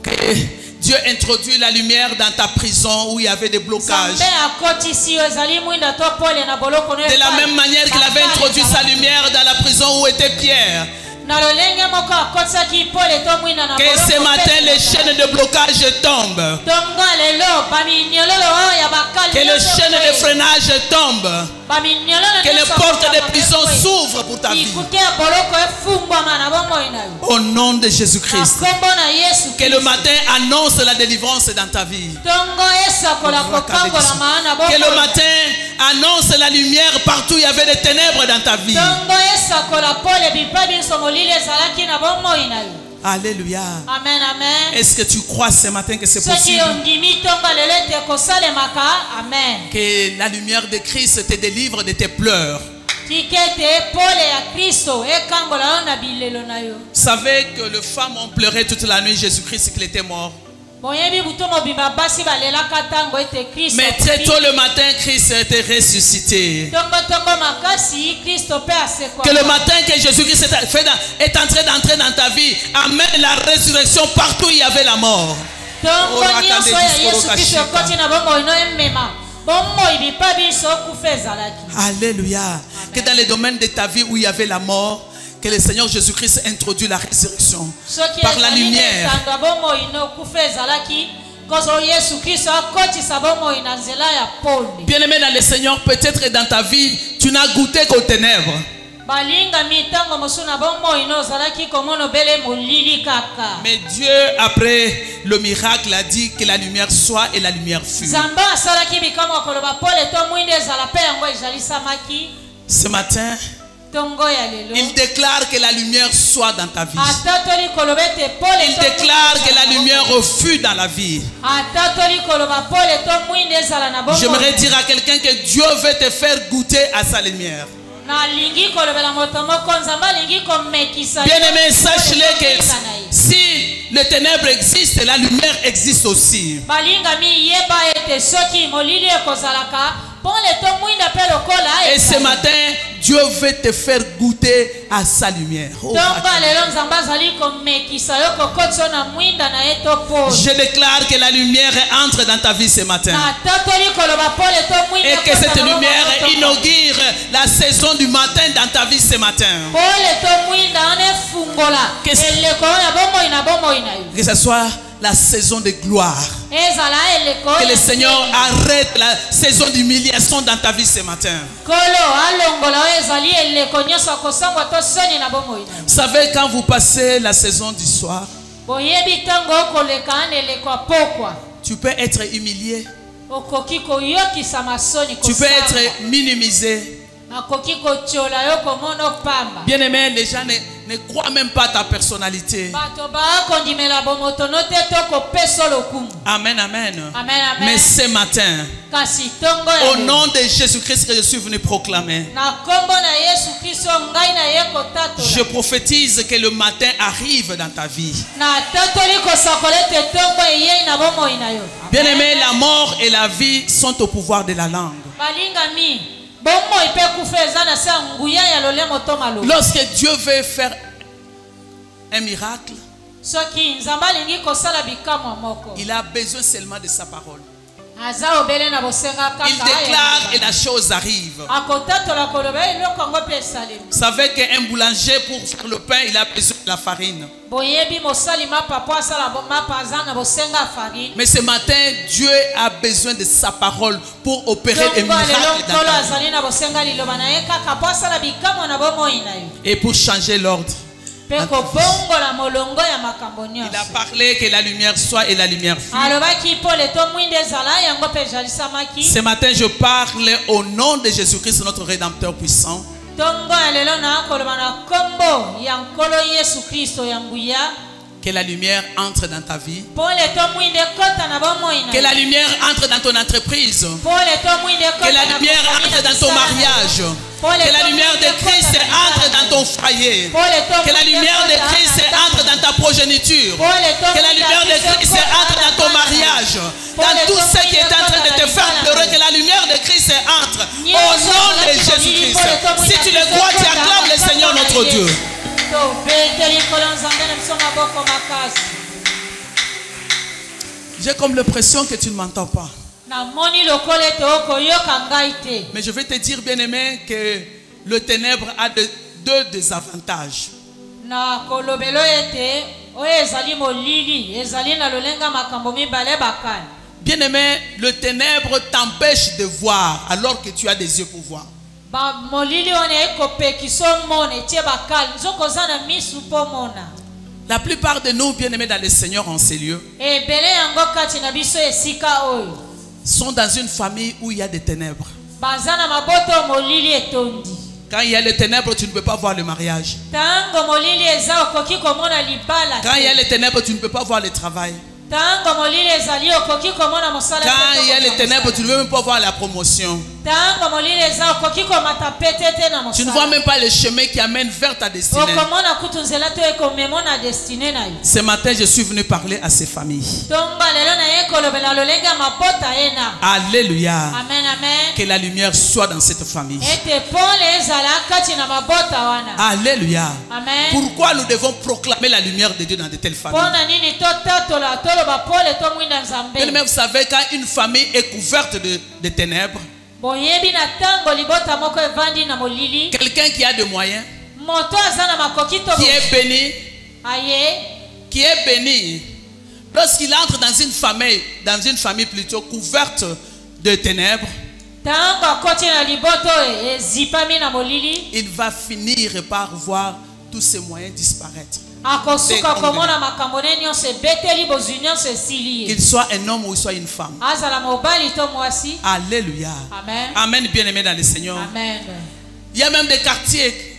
Que Dieu introduit la lumière dans ta prison où il y avait des blocages. De la même manière qu'il avait introduit sa lumière dans la prison où était Pierre. Que ce matin les chaînes de blocage tombent. Que le chaîne de freinage tombe. Que les portes de prison s'ouvrent pour ta vie. Au nom de Jésus-Christ. Que le matin annonce la délivrance dans ta vie. Que le matin annonce la lumière partout où il y avait des ténèbres dans ta vie. Alléluia. Amen, amen. Est-ce que tu crois ce matin que c'est possible? Que la lumière de Christ te délivre de tes pleurs. Vous savez que les femmes ont pleuré toute la nuit Jésus-Christ qu'il était mort. Mais très tôt le matin, Christ était ressuscité. Que le matin que Jésus-Christ est entré d'entrer dans ta vie, amène la résurrection partout où il y avait la mort. Alléluia. Que dans les domaines de ta vie où il y avait la mort, que le Seigneur Jésus-Christ introduit la résurrection par la lumière. Bien-aimé dans le Seigneur, peut-être dans ta vie, tu n'as goûté qu'aux ténèbres. Mais Dieu, après le miracle, a dit que la lumière soit et la lumière fut. Ce matin, il déclare que la lumière soit dans ta vie. Il déclare que la lumière fut dans la vie. J'aimerais dire à quelqu'un que Dieu veut te faire goûter à sa lumière. Bien-aimé, sache-le que si les ténèbres existent, la lumière existe aussi. Et ce matin, Dieu veut te faire goûter à sa lumière. Oh, je déclare que la lumière entre dans ta vie ce matin. Et que cette lumière inaugure la saison du matin dans ta vie ce matin. Que ce soit la saison de gloire. Que le Seigneur arrête la saison d'humiliation dans ta vie ce matin. Vous savez, quand vous passez la saison du soir, tu peux être humilié. Tu peux être minimisé. Bien aimé, les gens ne croient même pas à ta personnalité. Amen, amen. Mais ce matin, au nom de Jésus-Christ que je suis venu proclamer, je prophétise que le matin arrive dans ta vie. Bien aimé, la mort et la vie sont au pouvoir de la langue. Lorsque Dieu veut faire un miracle, il a besoin seulement de sa parole. Il déclare et la chose arrive. Vous savez qu'un boulanger, pour faire le pain, il a besoin de la farine. Mais ce matin, Dieu a besoin de sa parole pour opérer des miracles dans ta vie. Et pour changer l'ordre. Il a parlé que la lumière soit et la lumière fut. Ce matin, je parle au nom de Jésus-Christ, notre Rédempteur puissant. Que la lumière entre dans ta vie. Que la lumière entre dans ton entreprise. Que la lumière entre dans ton mariage. Que la lumière de Christ entre dans ton foyer. Que la lumière de Christ entre dans ta progéniture. Que la lumière de Christ entre dans ton mariage. Dans tout ce qui est en train de te faire pleurer, que la lumière de Christ entre. Au nom de Jésus-Christ. Si tu le crois, tu acclames le Seigneur notre Dieu. J'ai comme l'impression que tu ne m'entends pas. Mais je vais te dire, bien-aimé, que le ténèbre a deux désavantages. Bien-aimé, le ténèbre t'empêche de voir alors que tu as des yeux pour voir. La plupart de nous, bien-aimés dans le Seigneur en ces lieux, sont dans une famille où il y a des ténèbres. Quand il y a les ténèbres, tu ne peux pas voir le mariage. Quand il y a les ténèbres, tu ne peux pas voir le travail. Quand il y a les ténèbres, tu ne veux même pas voir la promotion. Tu ne vois même pas le chemin qui amène vers ta destinée. Ce matin, je suis venu parler à ces familles. Alléluia. Amen, amen. Que la lumière soit dans cette famille. Alléluia. Amen. Pourquoi nous devons proclamer la lumière de Dieu dans de telles familles? Bien-aimé, vous savez, quand une famille est couverte de ténèbres, quelqu'un qui a des moyens, qui est béni, lorsqu'il entre dans une famille plutôt couverte de ténèbres, il va finir par voir tous ses moyens disparaître. Qu'il soit un homme ou il soit une femme. Alléluia. Amen. Amen, bien-aimé dans le Seigneur. Amen. Il y a même des quartiers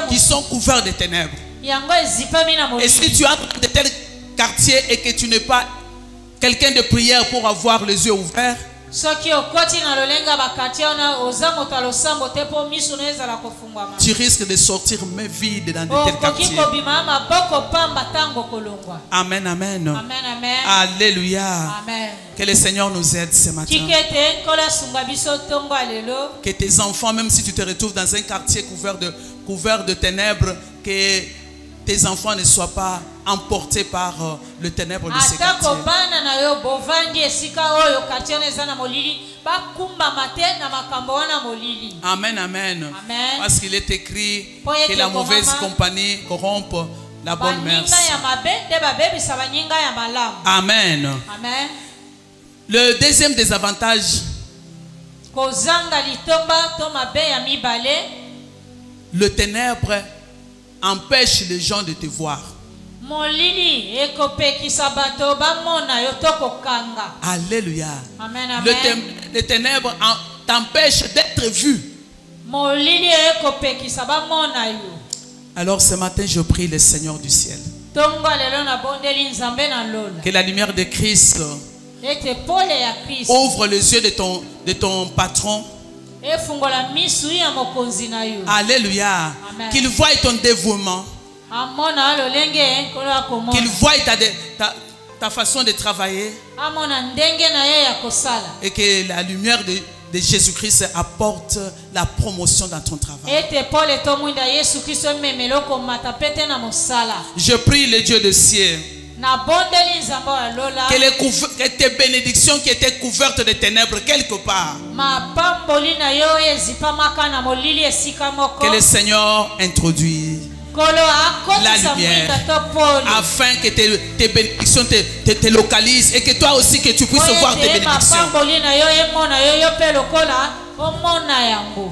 qui sont couverts de ténèbres. Et si tu entres dans de tels quartiers et que tu n'es pas quelqu'un de prière pour avoir les yeux ouverts, tu risques de sortir main vide dans de tels quartiers. Amen, amen. Amen, amen. Alléluia. Amen. Que le Seigneur nous aide ce matin. Que tes enfants, même si tu te retrouves dans un quartier couvert de ténèbres, que tes enfants ne soient pas emportés par le ténèbre de ces quartiers. Amen, amen. Amen. Parce qu'il est écrit que la mauvaise compagnie corrompt la bonne mère. Amen. Amen. Le deuxième désavantage, le ténèbre empêche les gens de te voir. Alléluia. Amen, amen. Le ténèbre t'empêche d'être vu. Alors ce matin, je prie le Seigneur du ciel. Que la lumière de Christ ouvre les yeux de ton patron. Alléluia. Qu'il voie ton dévouement. Qu'il voie ta façon de travailler. Et que la lumière de Jésus-Christ apporte la promotion dans ton travail. Je prie le Dieu de ciel. Que tes bénédictions qui étaient couvertes de ténèbres quelque part, que le Seigneur introduise la lumière afin que tes bénédictions te localisent et que toi aussi que tu puisses voir tes bénédictions.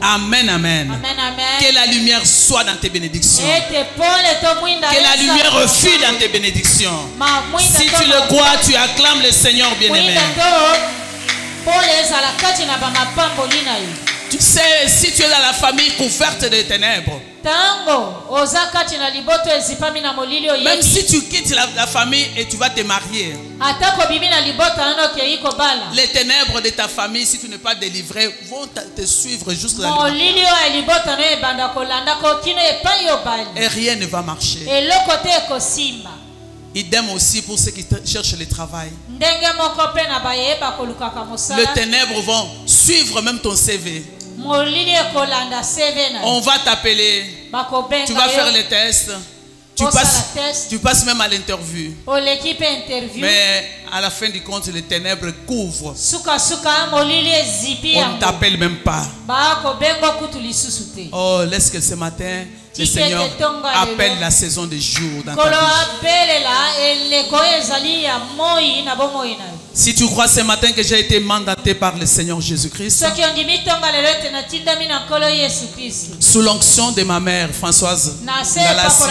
Amen, amen. Amen, amen. Que la lumière soit dans tes bénédictions. Que la lumière refile dans tes bénédictions. Si tu le crois, tu acclames le Seigneur bien-aimé. Tu sais, si tu es dans la famille couverte de ténèbres, même si tu quittes la famille et tu vas te marier, les ténèbres de ta famille, si tu n'es pas délivré, vont te suivre jusqu'à la et rien ne va marcher. Idem aussi pour ceux qui cherchent le travail. Les ténèbres vont suivre même ton CV. On va t'appeler. Tu vas faire les tests. Tu passes même à l'interview. Mais à la fin du compte, les ténèbres couvrent. On ne t'appelle même pas. Oh, laisse que ce matin, Le Seigneur appelle la saison des jours dans ta vie. Si tu crois ce matin que j'ai été mandaté par le Seigneur Jésus-Christ, sous l'onction de ma mère Françoise Ngalassi,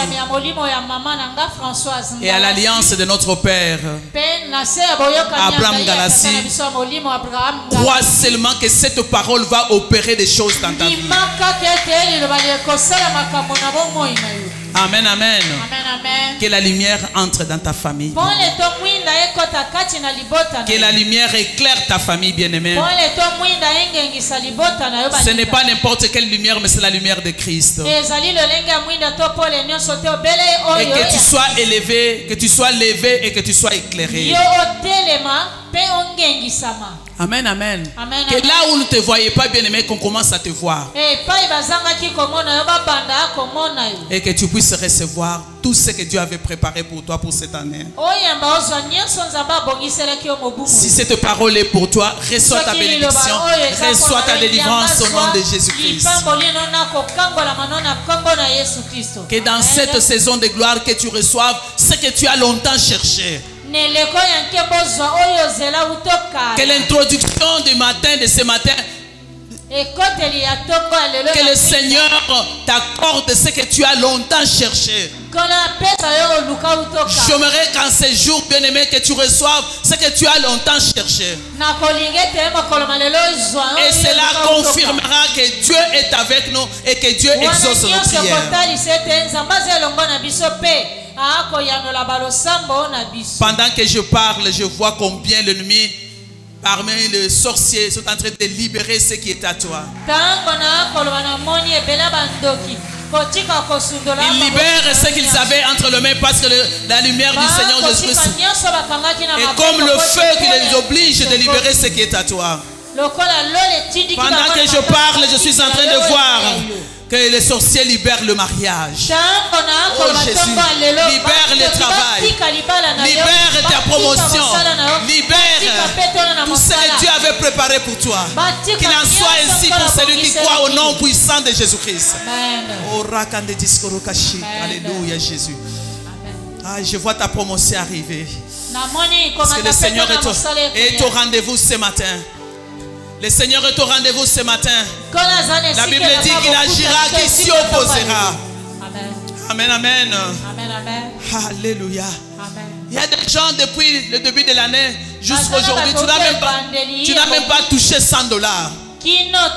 et à l'alliance de notre Père Abraham Ngalassi, crois seulement que cette parole va opérer des choses dans ta vie. Amen, amen. Que la lumière entre dans ta famille. Que la lumière éclaire ta famille, bien-aimée. Ce n'est pas n'importe quelle lumière, mais c'est la lumière de Christ. Et que tu sois élevé, que tu sois levé et que tu sois éclairé. Amen, amen. Amen, que là où ne te voyais pas, bien-aimé, qu'on commence à te voir. Et que tu puisses recevoir tout ce que Dieu avait préparé pour toi pour cette année. Si cette parole est pour toi, reçois ta bénédiction, reçois ta délivrance au nom de Jésus-Christ. Que dans cette saison de gloire, que tu reçoives ce que tu as longtemps cherché. Que l'introduction du matin, de ce matin, que le Seigneur t'accorde ce que tu as longtemps cherché. J'aimerais qu'en ces jours, bien-aimé, que tu reçoives ce que tu as longtemps cherché. Et cela confirmera que Dieu est avec nous et que Dieu exauce nos prières. Pendant que je parle, je vois combien l'ennemi parmi les sorciers sont en train de libérer ce qui est à toi. Ils libèrent ce qu'ils avaient entre les mains parce que la lumière du Seigneur Jésus-Christ est comme le feu qui les oblige de libérer ce qui est à toi. Pendant que je parle, je suis en train de voir que les sorciers libèrent le mariage. Oh Jésus, libère le travail, libère ta promotion, libère tout ce que Dieu avait préparé pour toi. Qu'il en soit ainsi pour celui qui croit au nom puissant de Jésus-Christ. Alléluia Jésus. Ah, je vois ta promotion arriver. Parce que le Seigneur est au rendez-vous ce matin. Le Seigneur est au rendez-vous ce matin. La Bible dit qu'il agira, qu'il s'y opposera. Amen, amen. Alléluia. Il y a des gens depuis le début de l'année jusqu'à aujourd'hui, tu n'as même pas touché $100. Tu n'as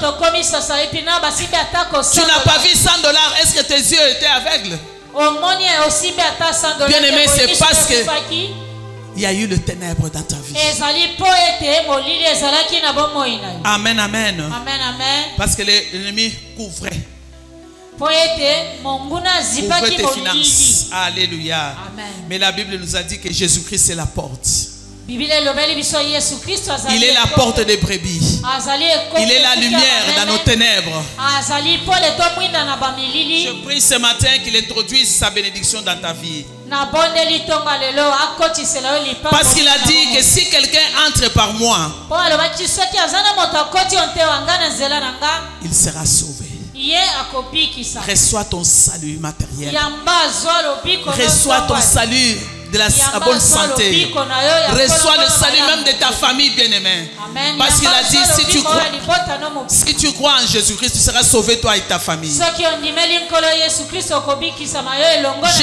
pas vu $100. Est-ce que tes yeux étaient aveugles? Bien aimé, c'est parce que il y a eu le ténèbre dans ta vie. Amen, amen. Parce que l'ennemi couvrait. Couvrait tes finances. Alléluia. Mais la Bible nous a dit que Jésus-Christ est la porte. Il est la porte des brebis. Il est la lumière dans nos ténèbres. Je prie ce matin qu'il introduise sa bénédiction dans ta vie. Parce qu'il a dit que si quelqu'un entre par moi, il sera sauvé. Reçois ton salut matériel. Reçois ton salut de la bonne santé. Reçois le salut même de ta famille bien-aimée. Parce qu'il a dit, si tu crois en Jésus-Christ, tu seras sauvé toi et ta famille. Je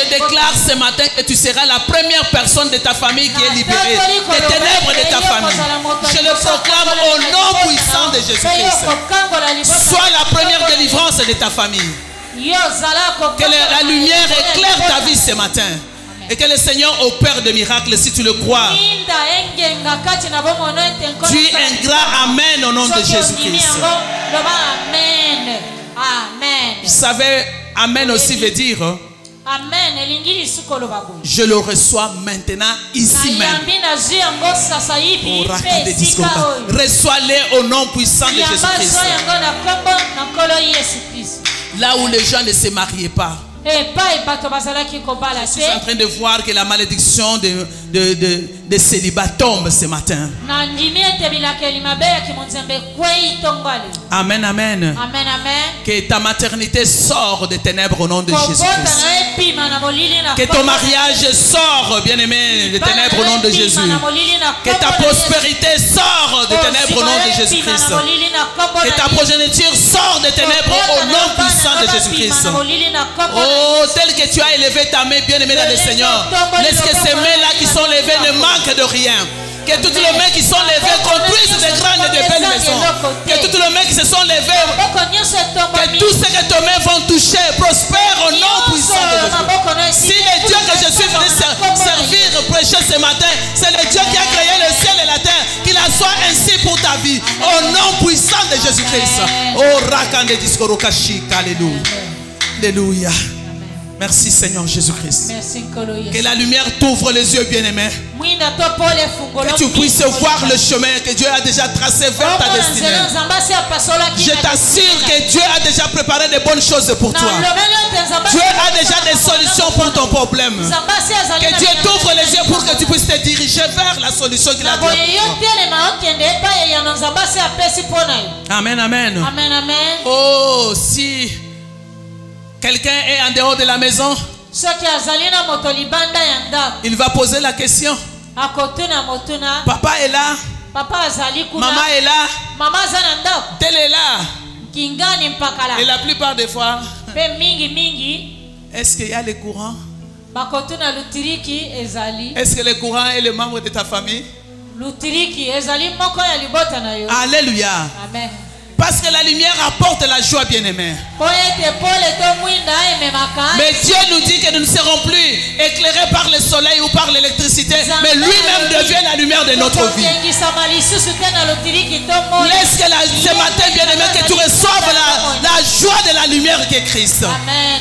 déclare ce matin que tu seras la première personne de ta famille qui est libérée des ténèbres de ta famille. Je le proclame au nom puissant de Jésus-Christ. Sois la première délivrance de ta famille. Que la lumière éclaire ta vie ce matin. Et que le Seigneur opère des miracles si tu le crois. Tu es un grand amen au nom de Jésus-Christ. Vous savez, amen aussi veut dire je le reçois maintenant, ici même. Reçois-le au nom puissant de Jésus-Christ. Là où les gens ne se mariaient pas, je suis en train de voir que la malédiction de de célibat tombe ce matin. Amen, amen. Que ta maternité sort des ténèbres au nom de Jésus-Christ. Que ton mariage sort, bien-aimé, des ténèbres au nom de Jésus. Que ta prospérité sort des ténèbres au nom de Jésus-Christ. Que ta progéniture sort des ténèbres au nom puissant de Jésus-Christ. Oh, tel que tu as élevé ta main, bien-aimé dans le Seigneur, laisse que ces mains-là qui sont levées ne manquent de rien. Que toutes les mains qui sont levées construisent des grandes et de belles maisons. Que toutes les mains qui se sont levées, que tout ce que tes mains vont toucher prospère au nom puissant de Jésus. Si le Dieu que je suis venu servir, prêcher ce matin, c'est le Dieu qui a créé le ciel et la terre, qu'il en soit ainsi pour ta vie. Au nom puissant de Jésus-Christ. Oh, Rakande Discorokashi, alléluia. Alléluia. Merci Seigneur Jésus-Christ. Que la lumière t'ouvre les yeux, bien-aimé. Que tu puisses voir le chemin que Dieu a déjà tracé vers ta destinée. Je t'assure que Dieu a déjà préparé de bonnes choses pour toi. Dieu a déjà des solutions pour ton problème. Que Dieu t'ouvre les yeux pour que tu puisses te diriger vers la solution qu'il a donnée. Amen, amen. Oh, si quelqu'un est en dehors de la maison, il va poser la question. Papa est là, maman est là, tel est là. Et la plupart des fois, est-ce qu'il y a le courant? Est-ce que le courant est le membre de ta famille? Alléluia. Amen. Parce que la lumière apporte la joie, bien-aimé. Mais Dieu nous dit que nous ne serons plus éclairés par le soleil ou par l'électricité, mais lui-même devient la lumière de notre vie. Laisse que ce matin, bien-aimé, que tu reçoives la joie de la lumière qui est Christ.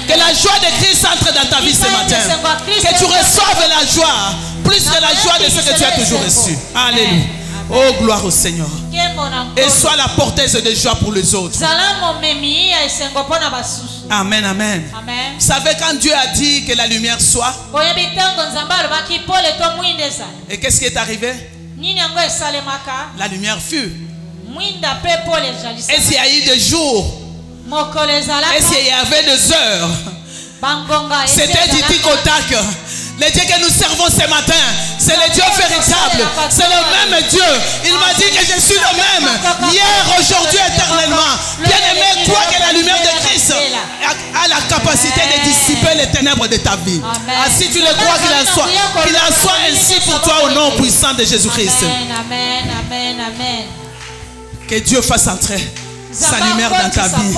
Que la joie de Christ entre dans ta vie ce matin. Que tu reçoives la joie, plus que la joie de ce que tu as toujours reçu. Alléluia. Oh, gloire au Seigneur. Et sois la porteuse de joie pour les autres. Amen, amen. Vous savez, quand Dieu a dit que la lumière soit, et qu'est-ce qui est arrivé? La lumière fut. Est-ce qu'il y a eu des jours? Est-ce qu'il y avait des heures? C'était du tic au tac. Le Dieu que nous servons ce matin, c'est le Dieu véritable. C'est le même Dieu. Il m'a dit que je suis le même. Hier, aujourd'hui, éternellement. Bien-aimé, crois que la lumière de Christ a la capacité de dissiper les ténèbres de ta vie. Si tu le crois, qu'il en soit ainsi pour toi au nom puissant de Jésus-Christ. Amen, amen, amen. Que Dieu fasse entrer sa lumière dans ta vie.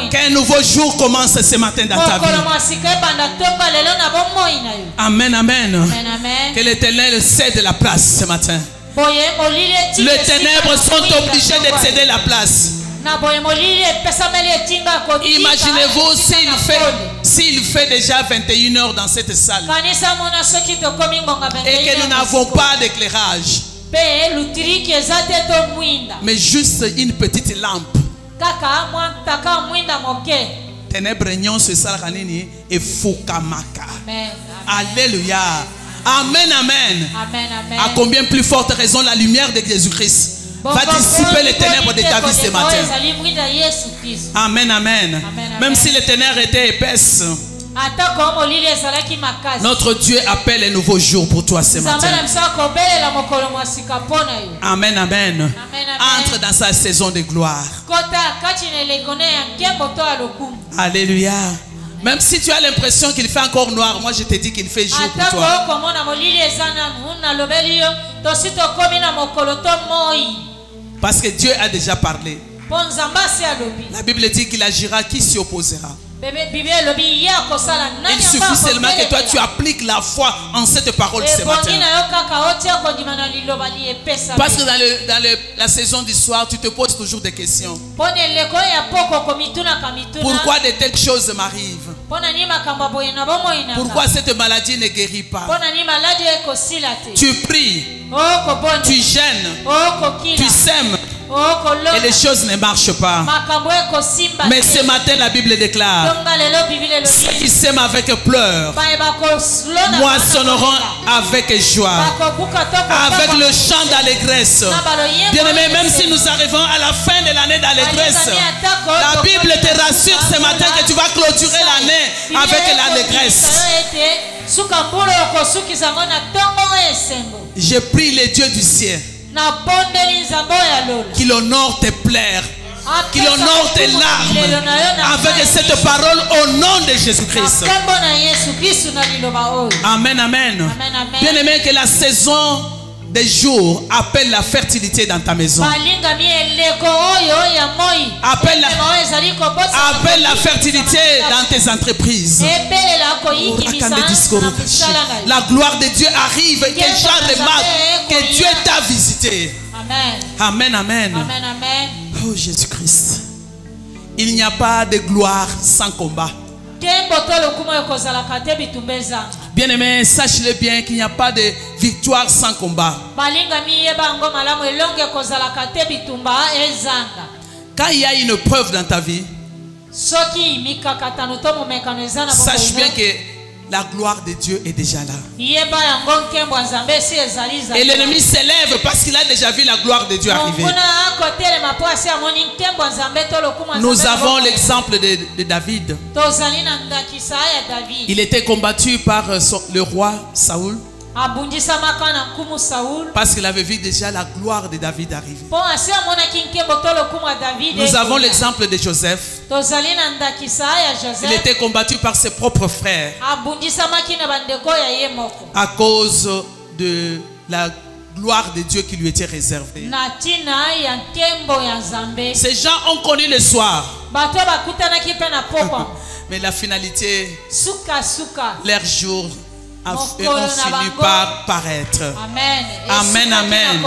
Qu'un nouveau jour commence ce matin dans ta vie. Amen, amen. Que l'Éternel cède la place ce matin. Les ténèbres sont obligés de céder la place. Imaginez-vous s'il fait déjà 21 heures dans cette salle et que nous n'avons pas d'éclairage, mais juste une petite lampe. Ténèbres régnant sur Saranini et Fukamaka. Alléluia. Amen, amen. À combien plus forte raison la lumière de Jésus-Christ va dissiper les ténèbres de ta vie ce matin. Amen, amen. Même si les ténèbres étaient épaisses, notre Dieu appelle un nouveau jour pour toi ce matin. Amen, amen. Entre dans sa saison de gloire. Alléluia. Même si tu as l'impression qu'il fait encore noir, moi je te dis qu'il fait jour pour toi. Parce que Dieu a déjà parlé. La Bible dit qu'il agira, qui s'y opposera. Il suffit seulement que toi tu appliques la foi en cette parole ce matin. Parce que dans la saison du soir, tu te poses toujours des questions. Pourquoi de telles choses m'arrivent? Pourquoi cette maladie ne guérit pas? Tu pries, tu gênes, tu sèmes, et les choses ne marchent pas. Mais ce matin, la Bible déclare, ceux qui s'aiment avec pleurs moissonneront avec joie, avec le chant d'allégresse. Bien-aimé, même si nous arrivons à la fin de l'année d'allégresse, la Bible te rassure ce matin que tu vas clôturer l'année avec l'allégresse. Je prie le Dieu du ciel qu'il honore tes pleurs, qu'il honore tes larmes avec cette parole au nom de Jésus-Christ. Amen, amen. Bien aimé, que la saison des jours appelle la fertilité dans ta maison. Appelle la fertilité dans tes entreprises. La gloire de Dieu arrive et que les gens remarquent que Dieu t'a visité. Amen, amen. Oh Jésus-Christ. Il n'y a pas de gloire sans combat. Bien-aimé, sache-le bien qu'il n'y a pas de victoire sans combat. Quand il y a une preuve dans ta vie, sache bien que la gloire de Dieu est déjà là. Et l'ennemi s'élève parce qu'il a déjà vu la gloire de Dieu arriver. Nous avons l'exemple de David. Il était combattu par le roi Saoul, parce qu'il avait vu déjà la gloire de David arriver. Nous avons l'exemple de Joseph. Il était combattu par ses propres frères à cause de la gloire de Dieu qui lui était réservée. Ces gens ont connu le soir, mais la finalité, leur jour ont fini par paraître. Amen, amen.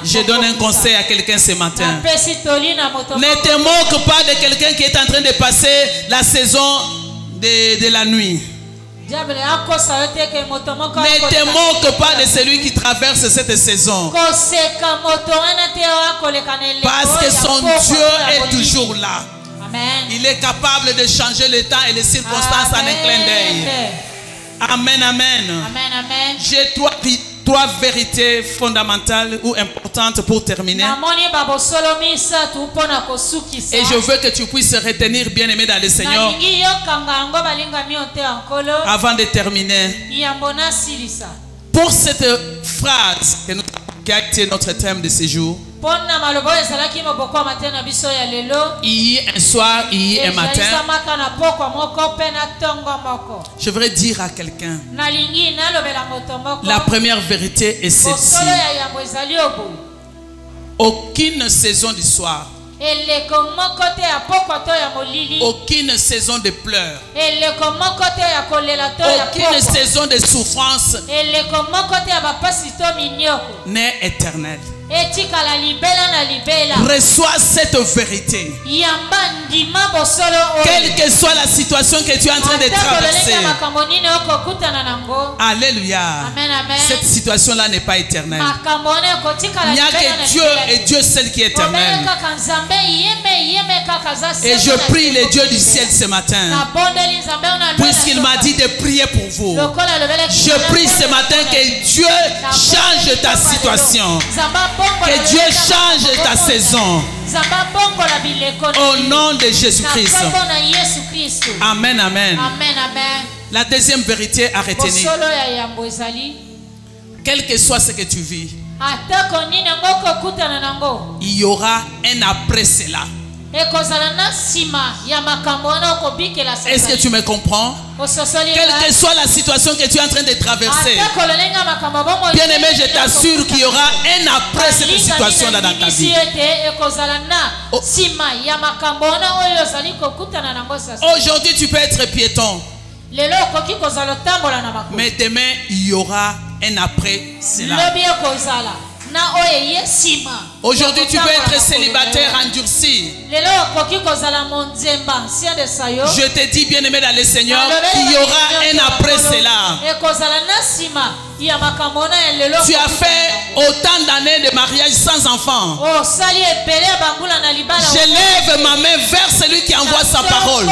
Je donne un conseil à quelqu'un ce matin. Ne te moque pas de quelqu'un qui est en train de passer la saison de la nuit. Ne te moque pas de celui qui traverse cette saison, parce que son Dieu est toujours là. Il est capable de changer le temps et les circonstances en un clin d'œil. Amen, amen. J'ai trois vérités fondamentales ou importantes pour terminer. Et je veux que tu puisses retenir, bien aimé dans le Seigneur, avant de terminer. Pour cette phrase qui a été notre thème de ce jour, hier un soir, hier un matin, je voudrais dire à quelqu'un, la première vérité est celle-ci: aucune saison du soir, aucune saison de pleurs, aucune saison de souffrance n'est éternelle. Reçois cette vérité. Quelle que soit la situation que tu es en train de traverser. Alléluia. Cette situation-là n'est pas éternelle. Il n'y a que Dieu et Dieu seul qui est éternel. Et je prie le Dieu du ciel ce matin, puisqu'il m'a dit de prier pour vous. Je prie ce matin que Dieu change ta situation, que Dieu change ta saison, au nom de Jésus-Christ. Amen, amen. La deuxième vérité à retenir: quel que soit ce que tu vis, il y aura un après cela. Est-ce que tu me comprends? Quelle que soit la situation que tu es en train de traverser, bien aimé, je t'assure qu'il y aura un après cette situation-là dans ta vie. Aujourd'hui, tu peux être piéton, mais demain, il y aura un après cela. Aujourd'hui, tu peux être célibataire endurci. Je te dis, bien aimé dans le Seigneur, qu'il y aura un après cela. Tu as fait autant d'années de mariage sans enfant. Je lève ma main vers celui qui envoie sa parole.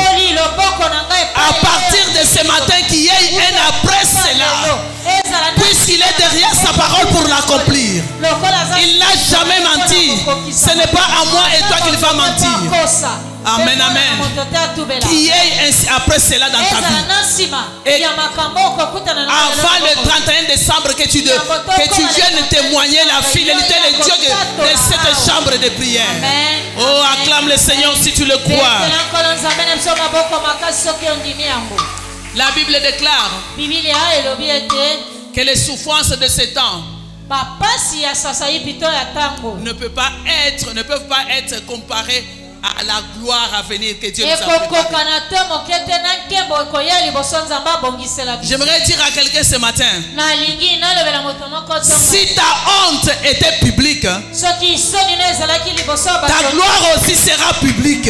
À partir de ce matin, qu'il y ait un après cela. Puisqu'il est derrière sa parole pour l'accomplir. Il n'a jamais menti. Ce n'est pas à moi et toi qu'il va mentir. Amen, amen. Qu'il y ait après cela dans ta vie. Et avant le 31 décembre que tu viennes témoigner la fidélité de Dieu de cette chambre de prière. Oh, acclame le Seigneur si tu le crois. La Bible déclare que les souffrances de ce temps ne peuvent pas être comparées à la gloire à venir que Dieu nous a préparée. J'aimerais dire à quelqu'un ce matin, si ta honte était publique, ta gloire aussi sera publique.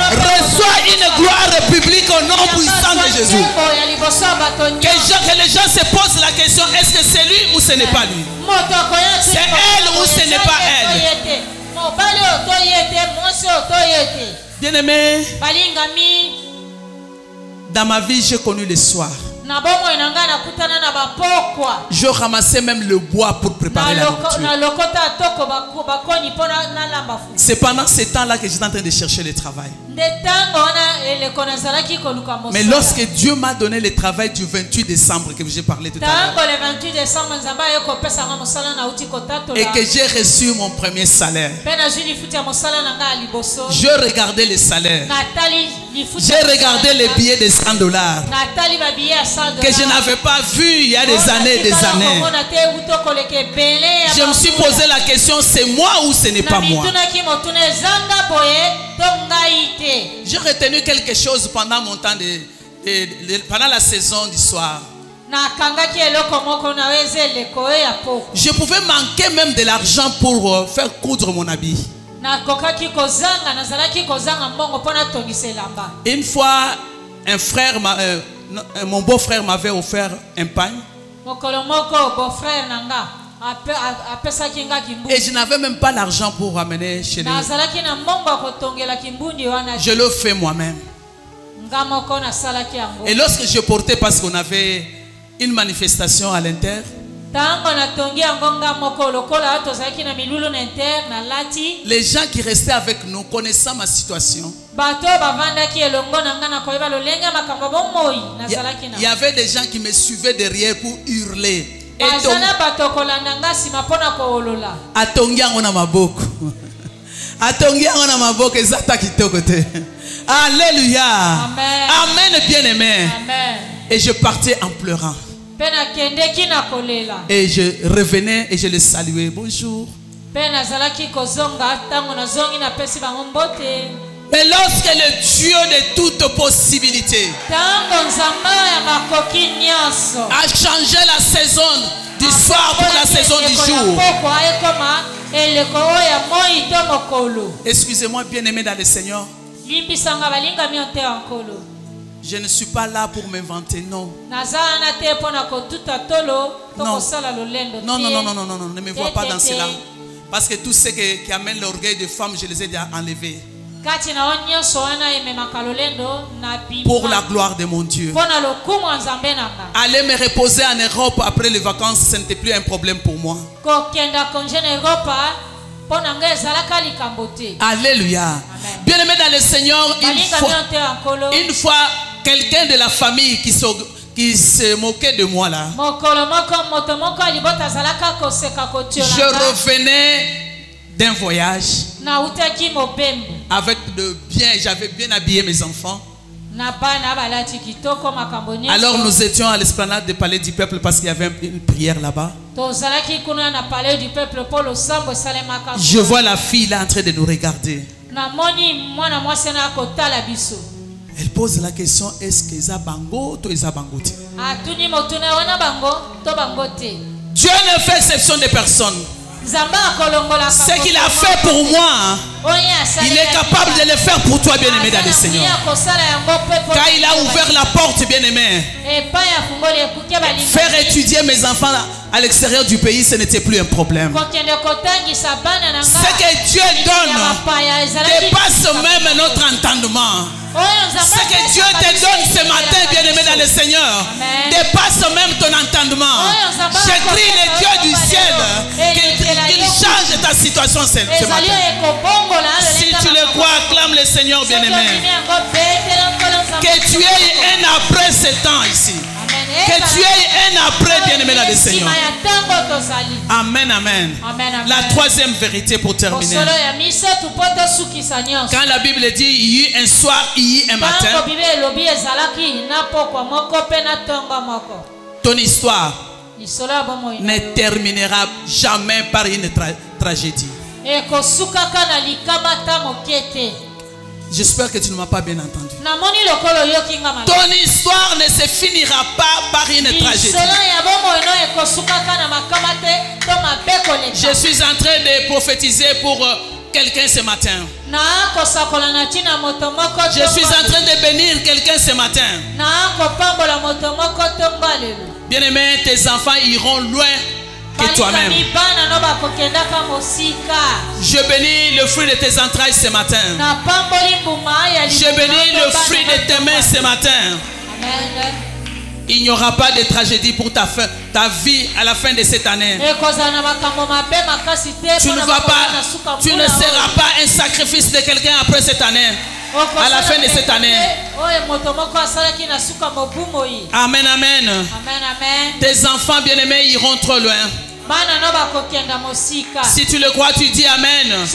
Reçois une gloire publique au nom puissant de Jésus. Que les gens se posent la question, est-ce que c'est lui ou ce n'est pas lui? C'est elle ou ce n'est pas elle? Bien-aimé, dans ma vie, j'ai connu le soir. Je ramassais même le bois pour préparer la nourriture. C'est pendant ce temps-là que j'étais en train de chercher le travail. Mais lorsque Dieu m'a donné le travail du 28 décembre que j'ai parlé tout à l'heure, et que j'ai reçu mon premier salaire, je regardais le salaire. J'ai regardé les billets de $100 que je n'avais pas vu il y a des années et des années. Je me suis posé la question, c'est moi ou ce n'est pas moi? J'ai retenu quelque chose pendant mon temps pendant la saison du soir. Je pouvais manquer même de l'argent pour faire coudre mon habit. Une fois, mon beau-frère m'avait offert un pain. Et je n'avais même pas l'argent pour ramener chez lui. Je le fais moi-même. Et lorsque je portais, parce qu'on avait une manifestation à l'intérieur, les gens qui restaient avec nous, connaissant ma situation, il y avait des gens qui me suivaient derrière pour hurler. Alléluia. Amen, bien-aimé. Et je partais en pleurant. Et je revenais et je les saluais. Bonjour. Mais lorsque le Dieu de toute possibilité a changé la saison du soir pour la saison du jour, excusez-moi, bien-aimé dans le Seigneur, je ne suis pas là pour m'inventer, non. Non, ne me vois pas dans cela. Parce que tout ce qui amène l'orgueil des femmes, je les ai déjà enlevés. Pour la gloire de mon Dieu. Aller me reposer en Europe après les vacances, ce n'était plus un problème pour moi. Alléluia. Bien-aimé dans le Seigneur, une fois quelqu'un de la famille qui se moquait de moi là, je revenais d'un voyage avec de bien, j'avais bien habillé mes enfants. Alors nous étions à l'esplanade du palais du peuple parce qu'il y avait une prière là-bas. Je vois la fille là en train de nous regarder. Elle pose la question, est-ce que ça bango ou ça bangote? Dieu ne fait exception de personne. Ce qu'il a fait pour moi, il est capable de le faire pour toi, bien-aimé dans le Seigneur. Quand il a ouvert la porte, bien-aimé, faire étudier mes enfants à l'extérieur du pays, ce n'était plus un problème. Ce que Dieu donne dépasse même notre entendement. Ce que Dieu te donne ce matin, bien-aimé dans le Seigneur, dépasse même ton entendement. Je prie le Dieu du ciel qu'il change ta situation ce matin. Si tu le crois, acclame le Seigneur, bien-aimé. Que tu aies un après ce temps ici. Que tu aies un après, bien-aimé dans le Seigneur. Amen, amen. La troisième vérité pour terminer. Quand la Bible dit il y eut un soir, il y eut un matin, ton histoire ne terminera jamais par une tragédie. J'espère que tu ne m'as pas bien entendu. Ton histoire ne se finira pas par une tragédie. Je suis en train de prophétiser pour quelqu'un ce matin. Je suis en train de bénir quelqu'un ce matin. Bien-aimé, tes enfants iront loin que toi-même. Je bénis le fruit de tes entrailles ce matin. Je bénis le fruit de tes mains ce matin. Il n'y aura pas de tragédie pour ta vie à la fin de cette année. Tu ne seras pas un sacrifice de quelqu'un après cette année. À la fin de cette année. Amen, amen. Tes enfants bien-aimés iront trop loin. Si tu le crois, tu dis amen.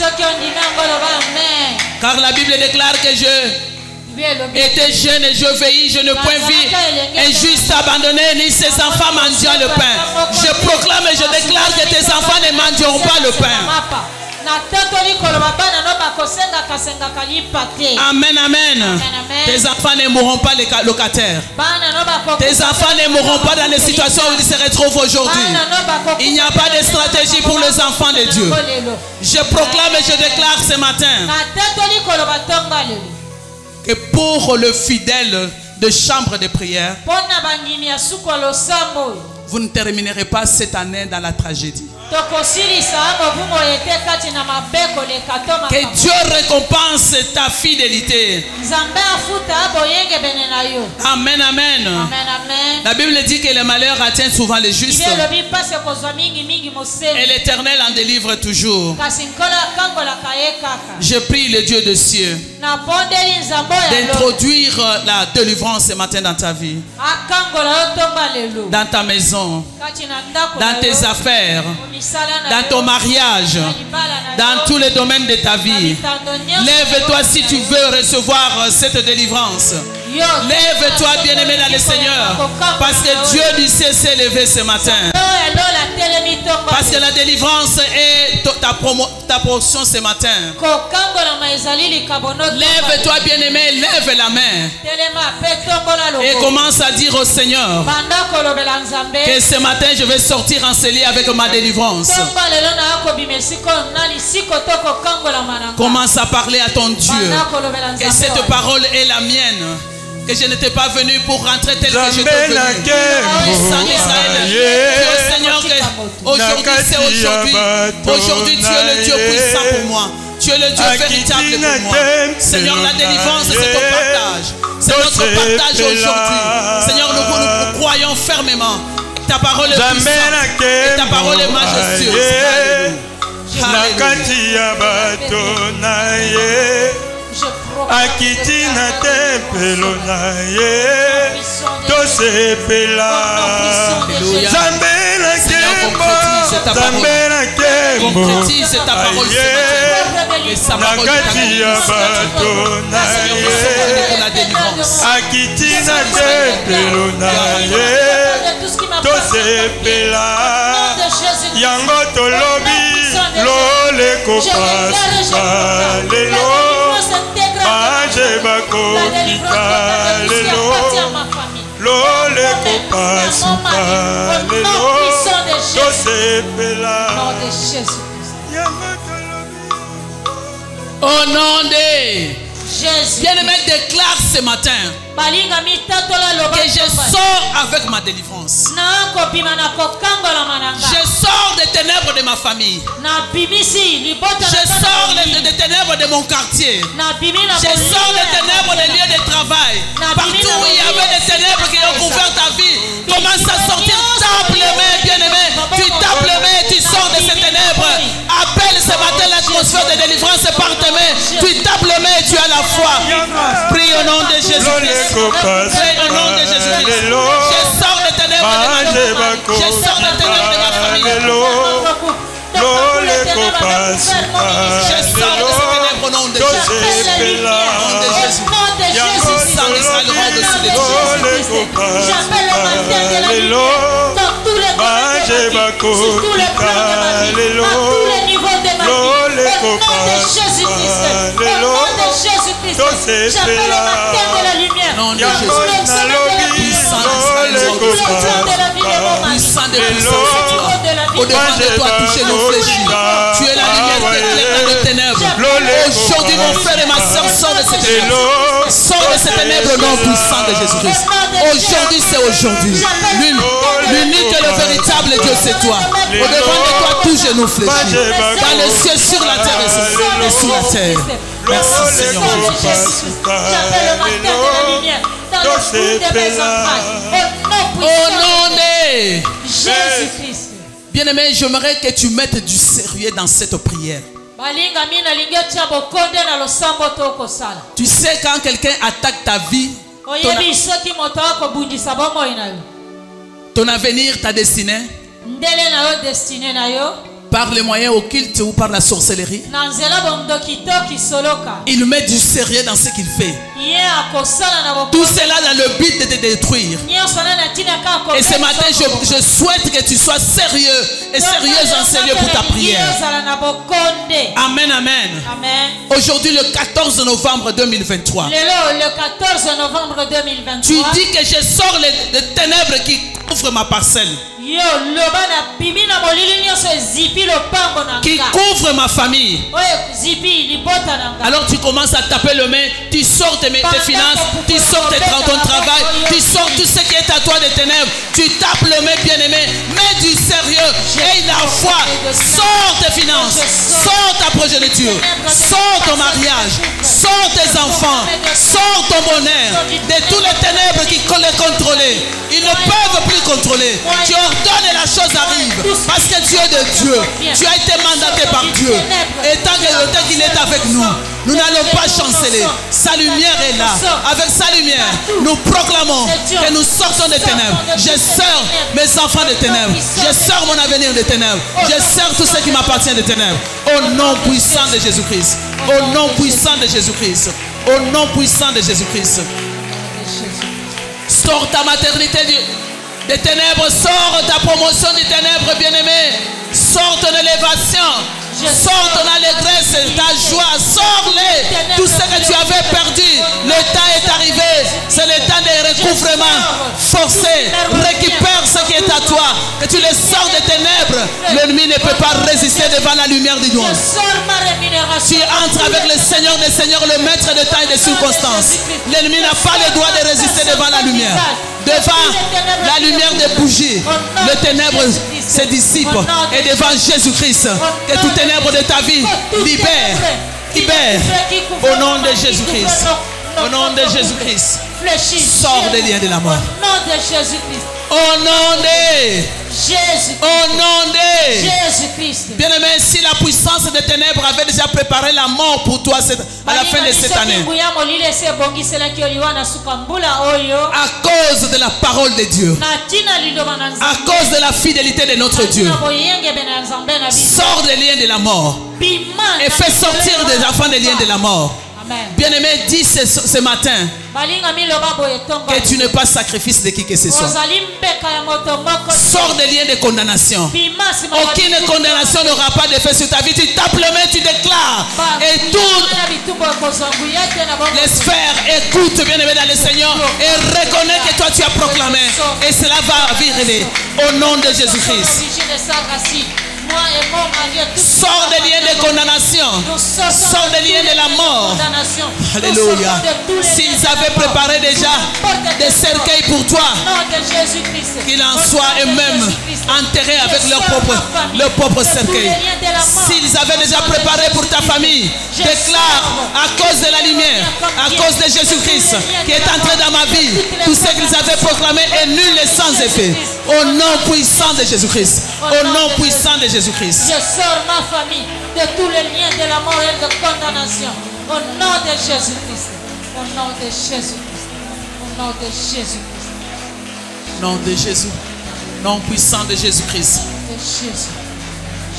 Car la Bible déclare que je était jeune et je veillis, je ne point vu un juste abandonné, ni ses enfants mendiant le pain. Je proclame et je déclare que tes enfants ne mendieront pas le pain. Amen, amen. Tes enfants ne mourront pas les locataires. Tes enfants ne mourront pas dans les situations où ils se retrouvent aujourd'hui. Il n'y a pas de stratégie pour les enfants de Dieu. Je proclame et je déclare ce matin que pour le fidèle de chambre de prière, vous ne terminerez pas cette année dans la tragédie. Que Dieu récompense ta fidélité. Amen, amen. La Bible dit que le malheur atteint souvent les justes et l'Éternel en délivre toujours. Je prie le Dieu des cieux d'introduire la délivrance ce matin dans ta vie, dans ta maison, dans tes affaires, dans ton mariage, dans tous les domaines de ta vie. Lève-toi si tu veux recevoir cette délivrance. Lève-toi, bien-aimé dans le Seigneur, parce que Dieu du ciel s'est levé ce matin. Parce que la délivrance est ta portion ce matin. Lève-toi, bien-aimé, lève la main et commence à dire au Seigneur que ce matin je vais sortir encelé avec ma délivrance. Commence à parler à ton Dieu que cette parole est la mienne. Que je n'étais pas venu pour rentrer tel que je t'ai venu. Seigneur, aujourd'hui c'est aujourd'hui. Aujourd'hui tu es le Dieu puissant pour moi. Tu es le Dieu véritable pour moi. Seigneur, la délivrance c'est ton partage. C'est notre partage aujourd'hui. Seigneur, nous croyons fermement. Ta parole est puissante et ta parole est majestueuse. Akitina tempelo na ye tosepela Zambela kembo Zambela kembo concrétise ta parole ce matin et sa parole na ye Akitina tempelo na ye tosepela yango tolobi lole kopasa lelo Maje bako lelo lole kopasa lelo nom de Jésus. Au nom de Jésus. Bien-aimé, déclare ce matin que je sors avec ma délivrance. Je sors des ténèbres de ma famille. Je sors des ténèbres de mon quartier. Je sors des ténèbres des lieux de travail. Partout où il y avait des ténèbres qui ont couvert ta vie, commence à sortir. Tape les mains, bien-aimé. Tu tapes les mains et tu sors de ces ténèbres. Appelle ce matin l'atmosphère de délivrance par tes mains. Tu tapes les mains et tu as la foi. Prie au nom de Jésus-Christ. Prie au nom de Jésus-Christ. Je sors des ténèbres de ma vie. Je sors des ténèbres de ma famille. Je sors de ces ténèbres au nom de Jésus. Au nom de Jésus. Sang d'Israël rend dessus les dieux. J'appelle le matin de la lumière dans tous les domaines de ma vie, sur tous les plans de ma vie, à tous les niveaux de ma vie. Au nom de Jésus-Christ. Au nom de Jésus-Christ. J'appelle le matin de la lumière dans tous les domaines de la vie. Puissant d'Israël rend puissant de puissance. Au-devant de toi, toucher nos fléchis. Tu es la lumière qui éclaire dans les ténèbres. Aujourd'hui, mon frère et ma soeur, sors de ces ténèbres. Sors de ces ténèbres au nom puissant de Jésus-Christ. Aujourd'hui, c'est aujourd'hui. L'unique et le véritable Dieu, c'est toi. Au-devant de toi, touche nos fléchis. Dans les cieux, sur la terre et sous la terre. Merci, Seigneur Jésus-Christ. J'appelle le matin de la lumière dans le fruit de mes entrailles. Au nom de Jésus-Christ. Bien-aimé, j'aimerais que tu mettes du sérieux dans cette prière. Tu sais, quand quelqu'un attaque ta vie, ton avenir, ta destinée, par les moyens occultes ou par la sorcellerie, il met du sérieux dans ce qu'il fait. Tout cela dans le but de te détruire. Et ce matin, je souhaite que tu sois sérieux et sérieuse en sérieux pour ta prière. Amen, amen. Aujourd'hui, le 14 novembre 2023. Tu dis que je sors les ténèbres qui couvrent ma parcelle, qui couvre ma famille. Alors tu commences à taper le main, tu sors tes finances, tu sors ton travail, tu sors tout ce qui est à toi des ténèbres, tu tapes le main, bien-aimé, mets du sérieux, aie la foi, sors tes finances, sors ta progéniture, sors ton mariage, sors tes enfants, sors ton bonheur, de tous les ténèbres qui les contrôler. Ils ne peuvent plus contrôler. Tu ordonnes et la chose arrive. Parce que tu es de Dieu. Tu as été mandaté par Dieu. Et tant qu'il est avec nous, nous n'allons pas chanceler. Sa lumière est là. Avec sa lumière, nous proclamons que nous sortons des ténèbres. Je sors mes enfants des ténèbres. Je sors mon avenir des ténèbres. Je sors tout ce qui m'appartient des ténèbres. Au nom puissant de Jésus-Christ. Au nom puissant de Jésus-Christ. Au nom puissant de Jésus-Christ. Sors ta maternité des ténèbres, sors ta promotion des ténèbres, bien-aimé. Sors ton élévation, sors ton allégresse, ta joie, sors-les. Tout ce que tu avais perdu, le temps est arrivé. C'est le temps de recouvrement forcé. Récupère ce qui est à toi. Que tu les sors des ténèbres. L'ennemi ne peut pas résister devant la lumière du doigt. Tu entres avec le Seigneur des Seigneurs, le maître des temps et des circonstances. L'ennemi n'a pas le droit de résister devant la lumière. Devant la lumière des bougies, le ténèbre se dissipe. Et devant Jésus-Christ, que tout ténèbre de ta vie libère. Au nom de Jésus-Christ. Au nom de Jésus-Christ. Sors des liens de la mort. Au nom de Jésus-Christ. Au nom de Jésus. Au nom de Jésus-Christ. Bien-aimé, si la puissance des ténèbres avait déjà préparé la mort pour toi à la fin de cette année, à cause de la parole de Dieu, à cause de la fidélité de notre Dieu, sors des liens de la mort et fais sortir des enfants des liens de la mort. Bien-aimé, dis ce matin que tu n'es pas sacrifice de qui que ce soit. Sors des liens de condamnation. Aucune condamnation n'aura pas d'effet sur ta vie. Tu tapes le main, tu déclares. Et toutes les sphères écoutent, bien-aimé, dans le Seigneur et reconnais que toi tu as proclamé. Et cela va arriver. Au nom de Jésus-Christ. Sors des liens de condamnation. Sors des liens de la mort. Alléluia. S'ils avaient préparé déjà des cercueils pour toi, qu'il en soit eux-mêmes enterrés avec leur propre cercueil. S'ils avaient déjà préparé pour ta famille, déclare à cause de la lumière, à cause de Jésus-Christ qui est entré dans ma vie, tout ce qu'ils avaient proclamé est nul et sans effet. Au nom puissant de Jésus-Christ. Au nom puissant de Jésus-Christ. Je sors ma famille de tous les liens de la mort et de condamnation. Au nom de Jésus-Christ. Au nom de Jésus-Christ. Au nom de Jésus-Christ. Nom de Jésus. Nom puissant de Jésus-Christ. De Jésus.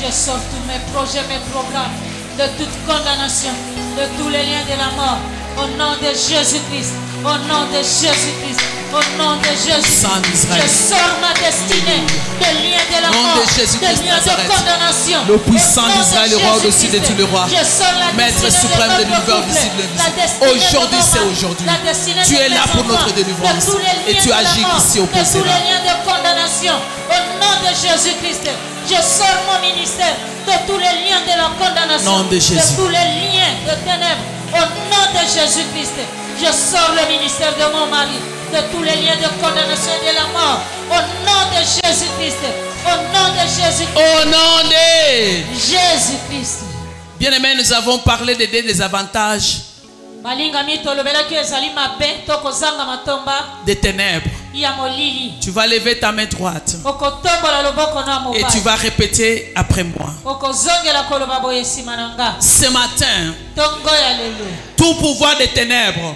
Je sors tous mes projets, mes programmes de toute condamnation, de tous les liens de la mort. Au nom de Jésus-Christ. Au nom de Jésus-Christ. Au nom de Jésus, je sors ma destinée de liens de la mort, de liens de condamnation. Le puissant d'Israël, le roi au-dessus de tous les rois, maître suprême de l'univers visible. Aujourd'hui, c'est aujourd'hui. Tu es là pour notre délivrance et tu agis ici au Tous les liens de condamnation, au nom de Jésus-Christ, je sors mon ministère de tous les liens de la condamnation, de tous les liens de ténèbres. Au nom de Jésus-Christ, je sors le ministère de mon mari de tous les liens de condamnation et de la mort. Au nom de Jésus-Christ. Au nom de Jésus-Christ. Au nom de Jésus-Christ. Bien-aimés, nous avons parlé des désavantages des ténèbres. Tu vas lever ta main droite et tu vas répéter après moi. Ce matin, tout pouvoir des ténèbres,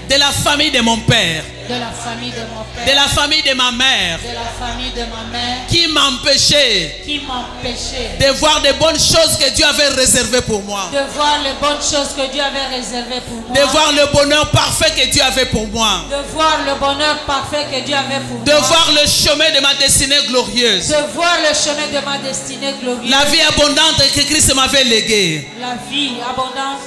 de la famille de mon père, de la famille de mon père, de la famille de ma mère, de la famille de ma mère, qui m'empêchait de voir des bonnes choses que Dieu avait réservées pour moi, de voir les bonnes choses que Dieu avait réservées pour moi, de voir le bonheur parfait que Dieu avait pour moi, de voir le bonheur parfait que Dieu avait pour moi, de voir le chemin de ma destinée glorieuse, de voir le chemin de ma destinée glorieuse, la vie abondante que Christ m'avait léguée, la vie abondante.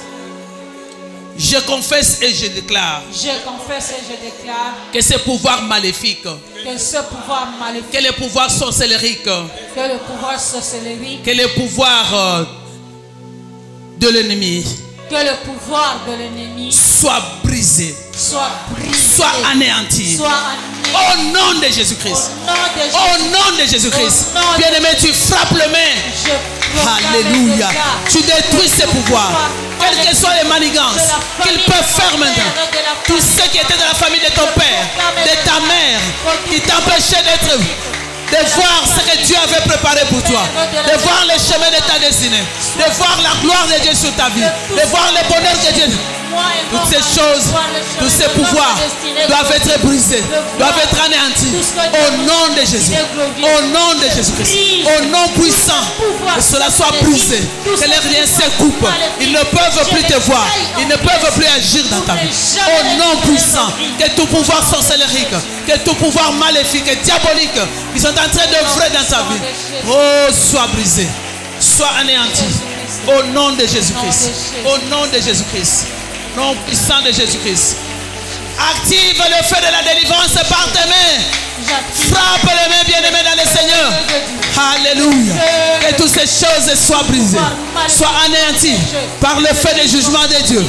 Je confesse et je déclare. Je confesse et je déclare que ce pouvoir maléfique, que ce pouvoir maléfique, que le pouvoir sorcellérique, que le pouvoir sorcellérique, que le pouvoir de l'ennemi, que le pouvoir de l'ennemi soit brisé, soit anéanti. Au nom de Jésus-Christ. Au nom de Jésus-Christ. Bien-aimé, tu frappes le main. Alléluia. Tu détruis ces pouvoirs. Quelles que soient les manigances qu'ils peuvent faire maintenant. Tous ceux qui étaient dans la famille de ton père, de ta mère, qui t'empêchaient de voir ce que Dieu avait préparé pour toi, de voir les chemins de ta destinée, de voir la gloire de Dieu sur ta vie, de voir le bonheur de Dieu. Toutes ces choses, tous ces pouvoirs doivent être brisés, doivent être anéantis. Au nom de Jésus, au nom de Jésus-Christ, au nom puissant, que cela soit brisé, que les liens se coupent. Ils ne peuvent plus te voir, ils ne peuvent plus agir dans ta vie. Au nom puissant, que tout pouvoir sorcellérique, que tout pouvoir maléfique et diabolique qui sont en train d'œuvrer dans ta vie, oh, soit brisé, soit anéanti. Au nom de Jésus-Christ, au nom de Jésus-Christ. Nom puissant de Jésus-Christ. Active le feu de la délivrance par tes mains. Frappe les mains bien-aimées dans le Seigneur. Alléluia. Que toutes ces choses soient brisées, soient anéanties par le feu du jugement de Dieu.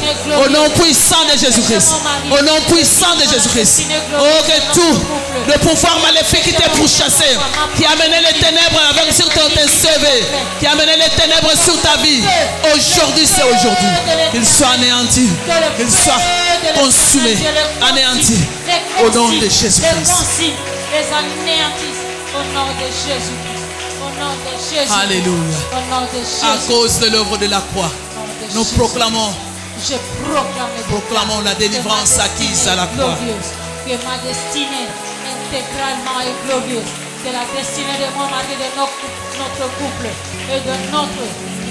Au nom puissant de Jésus-Christ. Au nom puissant de Jésus-Christ. Oh, que tout le pouvoir maléfique qui t'est pourchassé, qui a amené les ténèbres avec sur ton CV, qui a amené les ténèbres sur ta vie, aujourd'hui c'est aujourd'hui. Qu'il soit anéanti, qu'il soit consumé, anéanti. Au nom de Jésus-Christ. Les anéantissent au nom de Jésus-Christ. Au nom de Jésus. Alléluia. Au nom de Jésus. À cause de l'œuvre de la croix, nous proclamons, proclamons la délivrance acquise à la croix. Que ma destinée intégralement est glorieuse. Que la destinée de mon mari, de notre couple et de notre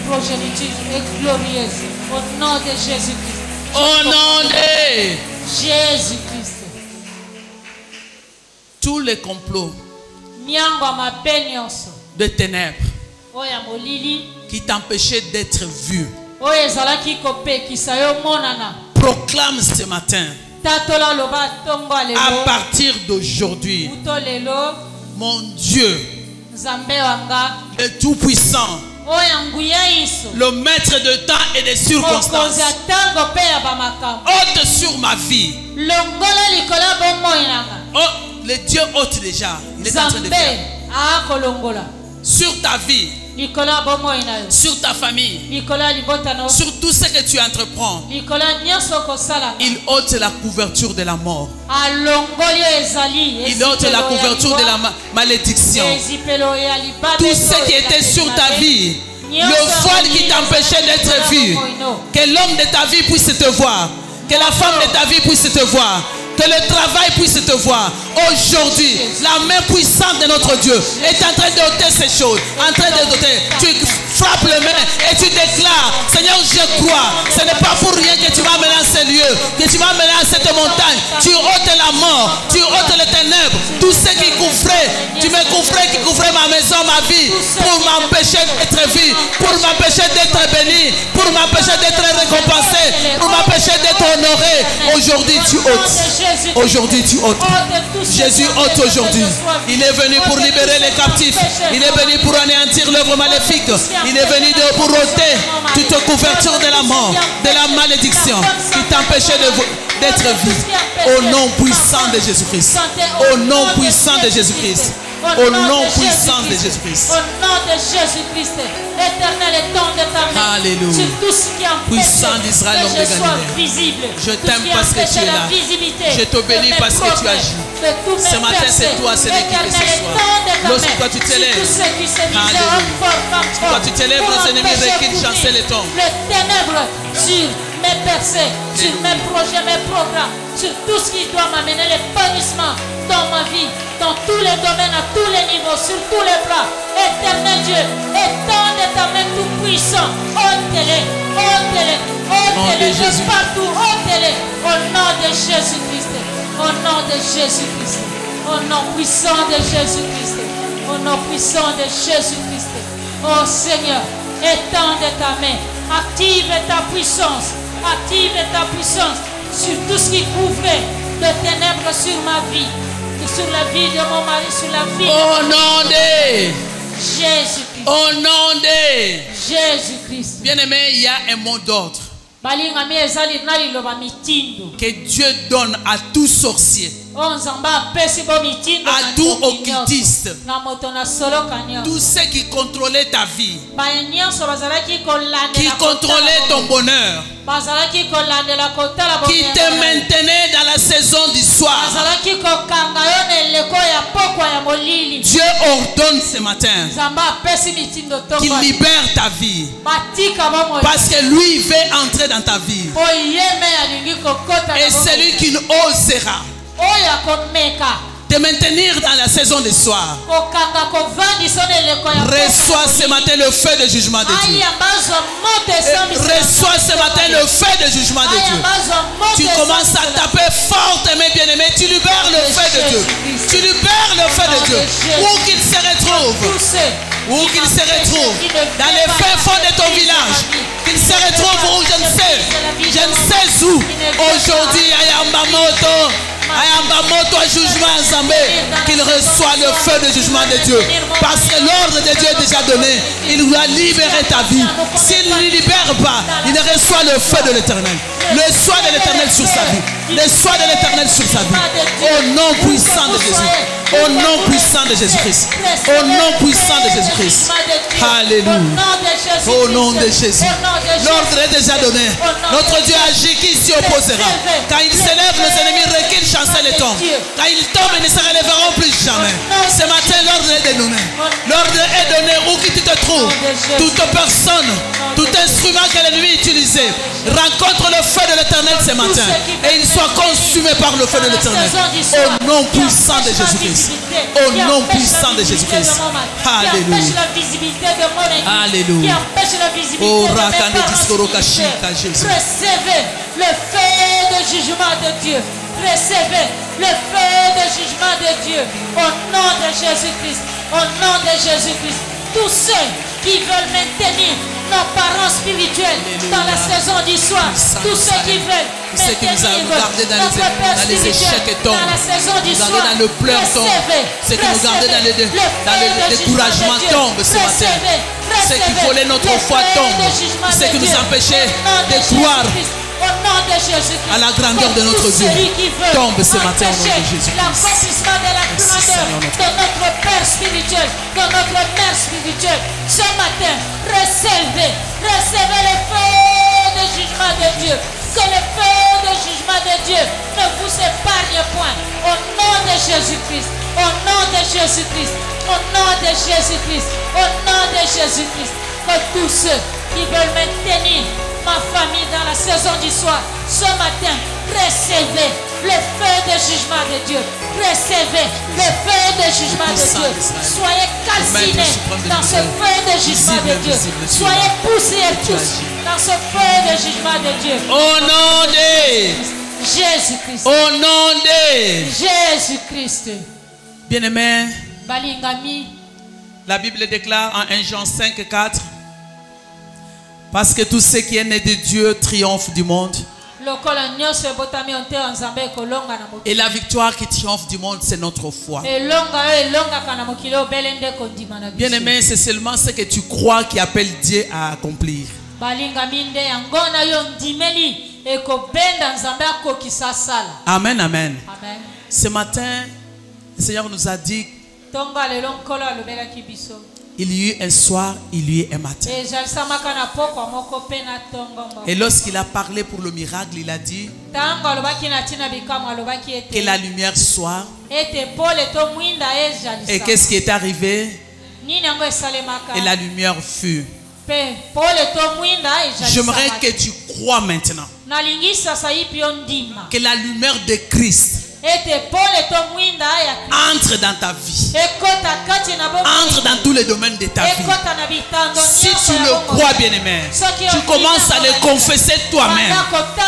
progéniture est glorieuse. Au nom de Jésus-Christ. Au nom de Jésus-Christ. Tous les complots de ténèbres qui t'empêchaient d'être vu, proclame ce matin, à partir d'aujourd'hui, mon Dieu, le Tout-Puissant, le maître de temps et des circonstances, ôte sur ma vie. Oh, le Dieu ôte déjà. Il est en train de faire. Sur ta vie, sur ta famille, sur tout ce que tu entreprends, il ôte la couverture de la mort. Il ôte la couverture de la malédiction. Tout ce qui était sur ta vie, le voile qui t'empêchait d'être vu, que l'homme de ta vie puisse te voir, que la femme de ta vie puisse te voir, que le travail puisse te voir. Aujourd'hui, la main puissante de notre Dieu est en train d'ôter ces choses. En train d'ôter. Tu frappes les mains et tu déclares: Seigneur, je crois. Ce n'est pas pour rien que tu m'as amené à ce lieu, que tu m'as amené à cette montagne. Tu ôtes la mort, tu ôtes les ténèbres. Tout ce qui couvrait, tu me couvrais, qui couvrait ma maison, ma vie, pour m'empêcher d'être vu, pour m'empêcher d'être béni, pour m'empêcher d'être récompensé, pour m'empêcher d'être honoré. Aujourd'hui, tu ôtes. Aujourd'hui tu ôtes. Jésus ôte aujourd'hui. Il est venu pour libérer les captifs. Il est venu pour anéantir l'œuvre maléfique. Il est venu pour ôter toute couverture de la mort, de la malédiction qui t'empêchait d'être vu. Au nom puissant de Jésus-Christ. Au nom puissant de Jésus-Christ. Au nom puissant de Jésus-Christ. Au nom de Jésus-Christ. Éternel, étends de ta main. Alléluia. Sur tout ce qui empêche puissant d'Israël, que je sois visible. Je t'aime parce que tu es là. Je te bénis parce que tu agis. Ce matin, c'est toi, c'est l'équipe de ce soir. Lorsque toi tu t'élèves, quand tu t'élèves, nos ennemis reculent, chancellent les tombes. Les ténèbres sur mes percées, sur mes projets, mes programmes, sur tout ce qui doit m'amener l'épanouissement dans ma vie, dans tous les domaines, à tous les niveaux, sur tous les plans. Éternel Dieu, étends de ta main tout puissant. Ôte-les, ôte-les, ôte-les de partout, ôte-les. Au nom de Jésus-Christ, au nom de Jésus-Christ, au nom puissant de Jésus-Christ, au nom puissant de Jésus-Christ. Oh Seigneur, étends de ta main, active ta puissance sur tout ce qui couvrait de ténèbres sur ma vie, sur la vie de mon mari, sur la vie au nom de Jésus-Christ. Au nom de Jésus-Christ. Bien-aimé, il y a un mot d'ordre que Dieu donne à tout sorcier, à tout occultiste, tous ceux qui contrôlaient ta vie, qui contrôlaient ton bonheur, qui te maintenaient dans la saison du soir. Dieu ordonne ce matin qu'il libère ta vie, parce que lui veut entrer dans ta vie. Et celui qui osera te maintenir dans la saison du soir reçoit ce matin le feu de jugement de Dieu. Reçoit ce matin le feu de jugement de Dieu. Tu commences à taper fort, mes bien-aimés. Tu libères le feu de Dieu. Tu libères le feu de Dieu. Où qu'il se retrouve, où qu'il se retrouve, dans les fins fonds de ton village, qu'il se retrouve où je ne sais où. Aujourd'hui, Ayambamoto, jugement qu'il reçoit le feu de jugement de Dieu, parce que l'ordre de Dieu est déjà donné. Il doit libérer ta vie. S'il ne libère pas, il reçoit le feu de l'Éternel, le soin de l'Éternel sur sa vie, le soin de l'Éternel sur sa vie. Au nom puissant de Jésus, au nom puissant de Jésus-Christ, au nom puissant de Jésus-Christ. Alléluia. Au nom de Jésus, l'ordre est déjà donné. Notre Dieu agit, qui s'y opposera? Quand il s'élève, nos ennemis reculent, chancellent les tombes. Quand ils tombent, ils ne se relèveront plus jamais. Ce matin, l'ordre est donné. L'ordre est donné où que tu te trouves. Toute personne, tout instrument que l'ennemi utilisait, rencontre le feu de l'Éternel ce matin, et il soit consumé par le feu de l'Éternel. Au nom puissant de Jésus-Christ. Au nom puissant de Jésus-Christ. Alléluia. Alléluia. Oh, Rakande Diskorokashika Jésus. Recevez le feu de jugement de Dieu. Recevez le feu de jugement de Dieu. Au nom de Jésus-Christ. Au nom de Jésus-Christ. Tous ceux qui veulent maintenir nos parents spirituels dans la saison du soir. Tous ceux qui veulent maintenir notre père spirituel dans la saison du soir. Dans le pleur tombe. Ceux qui nous gardaient dans le découragement tombe ce matin. Ceux qui volaient notre foi tombe. Ceux qui nous empêchaient de croire à la grandeur de notre Dieu tombe ce matin au nom de Jésus. L'accomplissement de la grandeur de notre Père spirituel, de notre Mère spirituelle. Ce matin, recevez le feu de jugement de Dieu. Que le feu de jugement de Dieu ne vous épargne point. Au nom de Jésus-Christ, au nom de Jésus-Christ, au nom de Jésus-Christ, au nom de Jésus-Christ. Que tous ceux qui veulent maintenir ma famille dans la saison du soir, ce matin, recevez le feu de jugement de Dieu. Recevez le feu de jugement de Dieu. Soyez calcinés dans ce feu de jugement de Dieu. Soyez poussés tous dans ce feu de jugement de Dieu. Au nom de Jésus-Christ. Au nom de Jésus-Christ. Bien-aimés, Balingami. La Bible déclare en 1 Jean 5:4. Parce que tout ce qui est né de Dieu triomphe du monde. Et la victoire qui triomphe du monde, c'est notre foi. Bien-aimé, c'est seulement ce que tu crois qui appelle Dieu à accomplir. Amen, amen. Ce matin, le Seigneur nous a dit: il y eut un soir, il y eut un matin. Et lorsqu'il a parlé pour le miracle, il a dit que la lumière soit. Et qu'est-ce qui est arrivé? Et la lumière fut. J'aimerais que tu crois maintenant que la lumière de Christ entre dans ta vie, entre dans tous les domaines de ta vie. Si tu le crois, bien-aimé, tu commences à le confesser toi-même.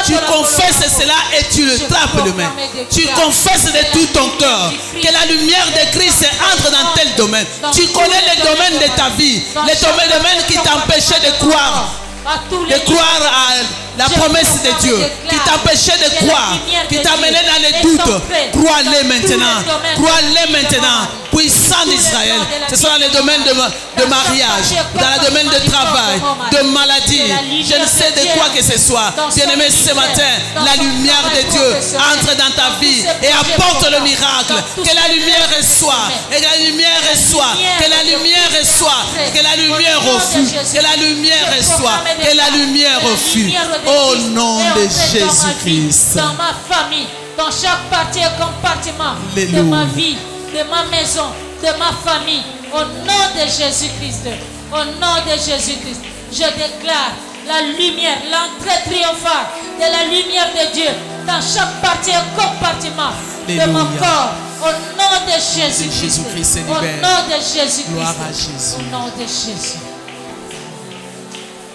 Tu confesses cela et tu le trappes de main. Tu confesses de tout ton cœur que la lumière de Christ entre dans tel domaine. Tu connais les domaines de ta vie, les domaines qui t'empêchaient de croire à la promesse de Dieu, qui t'empêchait de croire, qui t'amenait dans les doutes. Crois-les maintenant. Crois-les maintenant. Puissant d'Israël. Ce sont dans les domaines de mariage, dans le domaine de travail, de maladie. Je ne sais de quoi que ce soit. Bien-aimé, ce matin, la lumière de Dieu entre dans ta vie et apporte le miracle. Que la lumière soit. Et que la lumière soit. Que la lumière soit. Que la lumière refuse. Que la lumière soit. Que la lumière refuse. Au nom de Jésus-Christ. Dans ma famille, dans chaque partie et compartiment de ma vie, de ma maison, de ma famille, au nom de Jésus-Christ, au nom de Jésus-Christ, je déclare la lumière, l'entrée triomphale de la lumière de Dieu dans chaque partie et compartiment de mon corps, au nom de Jésus-Christ, au nom de Jésus-Christ, gloire à Jésus. au nom de Jésus.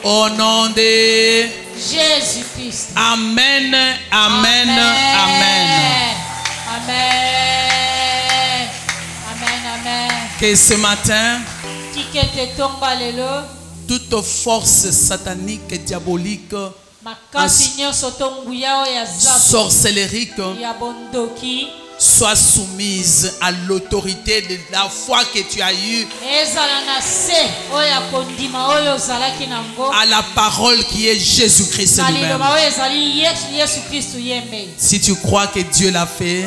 Au nom de Jésus-Christ. Amen, amen, amen. Amen. Amen, amen. Que ce matin, toute force satanique et diabolique, sorcellerie, sois soumise à l'autorité de la foi que tu as eue, à la parole qui est Jésus-Christ lui-même. Si tu crois que Dieu l'a fait,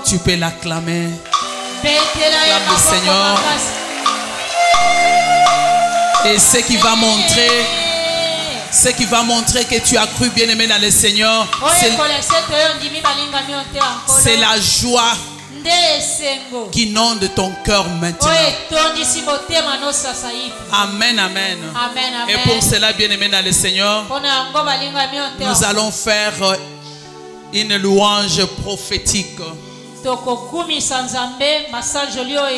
tu peux l'acclamer. Acclame le Seigneur. Et ce qui va montrer que tu as cru, bien-aimé, dans le Seigneur, c'est la joie qui inonde ton cœur maintenant. Amen, amen. Et pour cela, bien-aimé dans le Seigneur, nous allons faire une louange prophétique.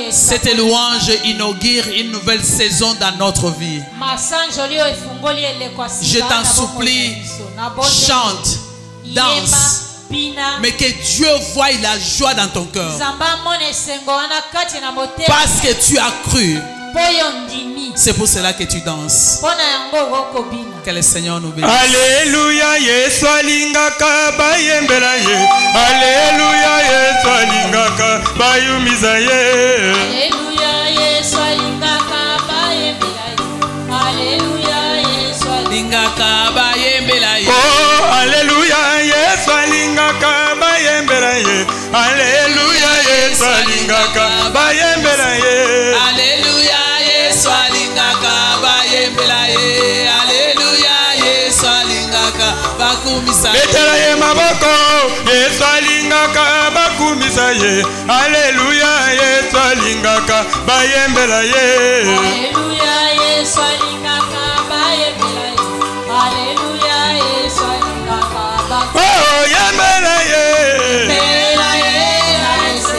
Cette louange inaugure une nouvelle saison dans notre vie. Je t'en supplie, chante, danse, mais que Dieu voie la joie dans ton cœur. Parce que tu as cru. C'est pour cela que tu danses. Que le Seigneur nous bénisse. Alléluia, Yesu alingaka bayembela ye. Alléluia, Yesu alingaka bayumiza ye. Alléluia, Yesu alingaka bayembela ye. Alléluia, Yesu alingaka bayembela ye. Oh, Alléluia, Yesu alingaka bayembela ye. Alléluia, Yesu alingaka bayembela ye. Alléluia, Yesu alingaka bayembela ye. Alléluia, Yesu alingaka bakumisa ye. Betela ye maboko, Yesu alingaka bakumisa ye. Alléluia, Yesu alingaka bayembela ye. Alléluia, Yesu alingaka bayembela ye. Alléluia, Yesu alingaka bakumisa ye. Oh, yembela ye.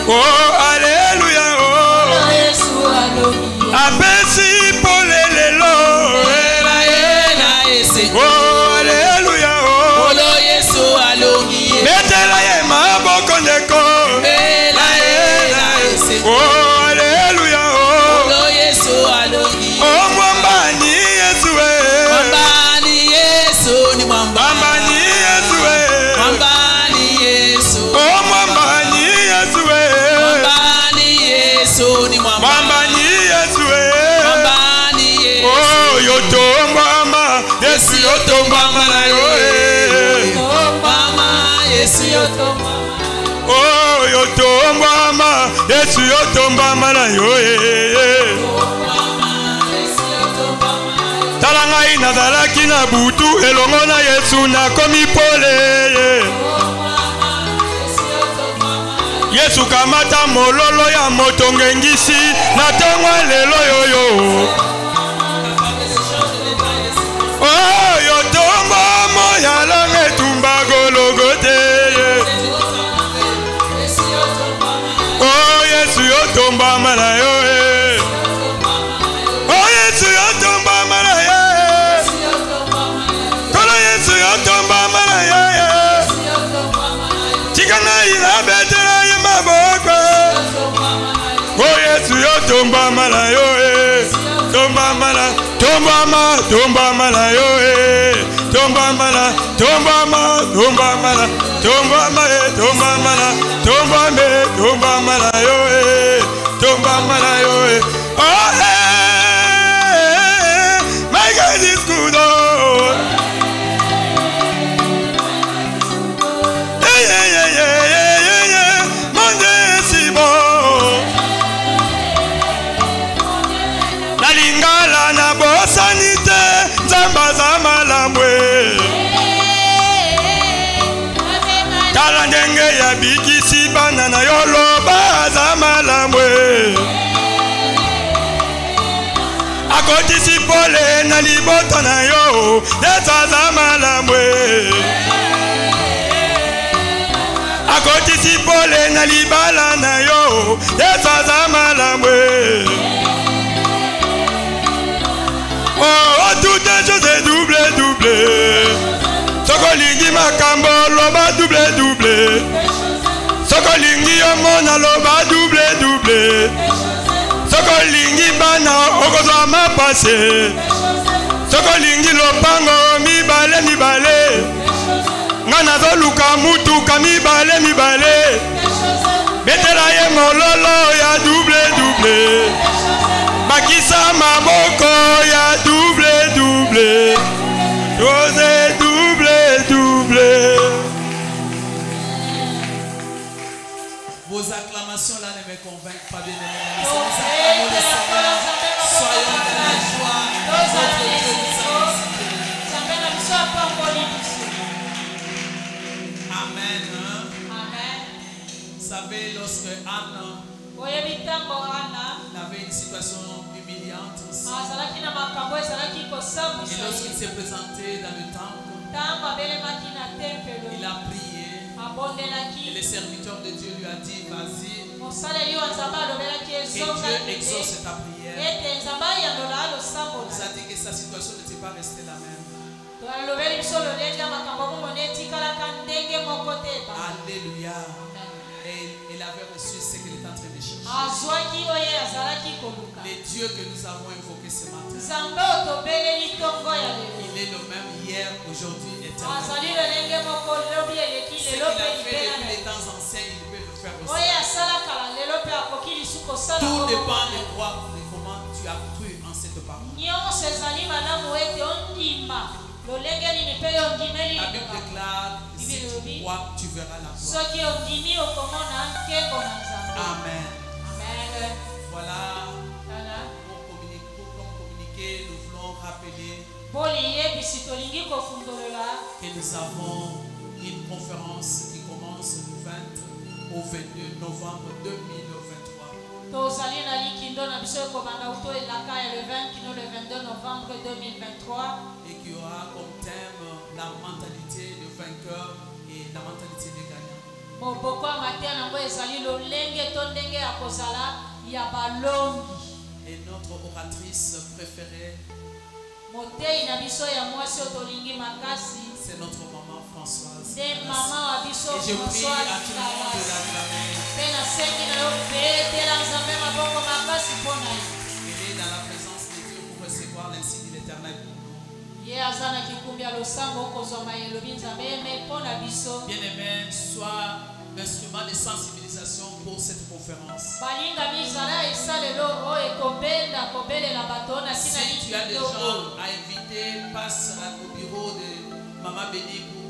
Oh, Alléluia, oh. Yesu alongi. Apesi polelelo. Oh, Alléluia, oh. Yesu alongi. Betela ye maboko ndeko. Oh, Alléluia, oh. Yesu alongi. Oh, mwambani Yesu we. Mwambani Yesu ni mwambani. Mwambani Yesu we. Mwambani Yesu. Oh, mwambani Yesu we. Mwambani Yesu ni mwambani. Mwambani Yesu we. Mwambani Yesu. Oh, yotombama Yesu yotombama na yo. Mama Yesu yotombama. Oh, yotombama Yesu yotombama na yo. Talanga inazalaki na butu elongo na Yesu nakomi pole. Yesu kamata mololo ya moto ngengisi na tongwa lelo yoyo. Oh, yotomba moya lange tumba gologote. Oh, Yesu yotomba mala yo. Oh, Yesu yotomba mala yo. Kolo Yesu yotomba mala yo. Chikana ila betela ye maboko. Oh, Yesu yotomba mala yo. Tomba mala, tomba ma, tomba mala yo. Tomba mala, tomba ma, tomba mala, tomba ma, tomba mala, tomba me, tomba mala yo. Tomba mala yo. Oh, my God is good. Oh. Mon Dieu est si bon. La lingala na bosanite, zamba za malambwe. Tala ndenge ya bikisi bana na yoloba za malambwe. Akotisi pole na libota na yo, yesa za malambwe. Akotisi pole na libala na yo, yesa za malambwe. Oh, toutes les choses est double, double. Sokolingi makambo loba double, double. Sokolingi omona loba double, double. Sokolingi bana okozwa mapase. Sokolingi lopango mibale, mibale. Ngana zoluka mutuka mibale, mibale. Betela ye mololo ya double, double. Bakisa maboko ya double, double. Chose double, double. Vos acclamations là ne me convainquent pas, bien aimés. Soyons de la joie. Notre Dieu nous a visité. Amen. Vous savez, lorsque Anne avait une situation humiliante aussi, et lorsqu'il s'est présenté dans le temple, il a prié. Et le serviteur de Dieu lui a dit, vas-y, et Dieu exauce ta prière. Il a dit que sa situation n'était pas restée la même. Alléluia. Et il avait reçu ce qu'il est en train de chercher. Les dieux que nous avons invoqués ce matin. Il est le même hier, aujourd'hui, éternellement. Ce qu'il a fait depuis les temps anciens, il peut le faire aussi. Tout dépend de toi, de comment tu as cru en cette parole. La Bible déclare, si tu crois, tu verras la gloire. Amen. Voilà, pour communiquer, nous voulons rappeler que nous avons une conférence qui commence du 20 au 22 novembre 2023. Et qui aura comme thème la mentalité de vainqueur et la mentalité de gagnant. Et notre oratrice préférée, c'est notre maman Françoise. Et je prie à tout le monde de l'acclamer. Elle est dans la présence de Dieu pour recevoir l'insigne de l'Éternel. Bien-aimé, sois l'instrument de sensibilisation pour cette conférence. Si tu as des gens à inviter, passe au bureau de Maman Béni pour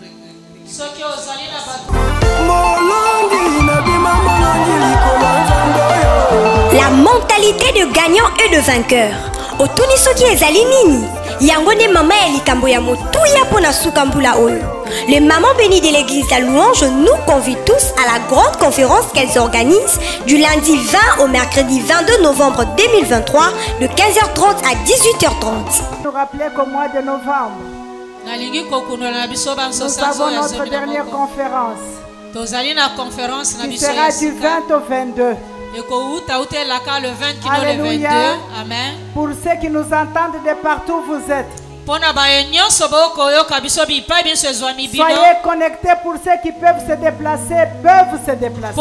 La mentalité de gagnant et de vainqueur. Otuni soki ezali nini? Yango nde mama ya likambo ya motuya pona sukambula oyo. Les mamans bénies de l'église à Louange nous convient tous à la grande conférence qu'elles organisent du lundi 20 au mercredi 22 novembre 2023 de 15h30 à 18h30. Nous rappeler qu'au mois de novembre, nous avons notre dernière conférence qui sera du 20 au 22. Alléluia. Amen. Pour ceux qui nous entendent de partout vous êtes, soyez connectés. Pour ceux qui peuvent se déplacer, se déplacer.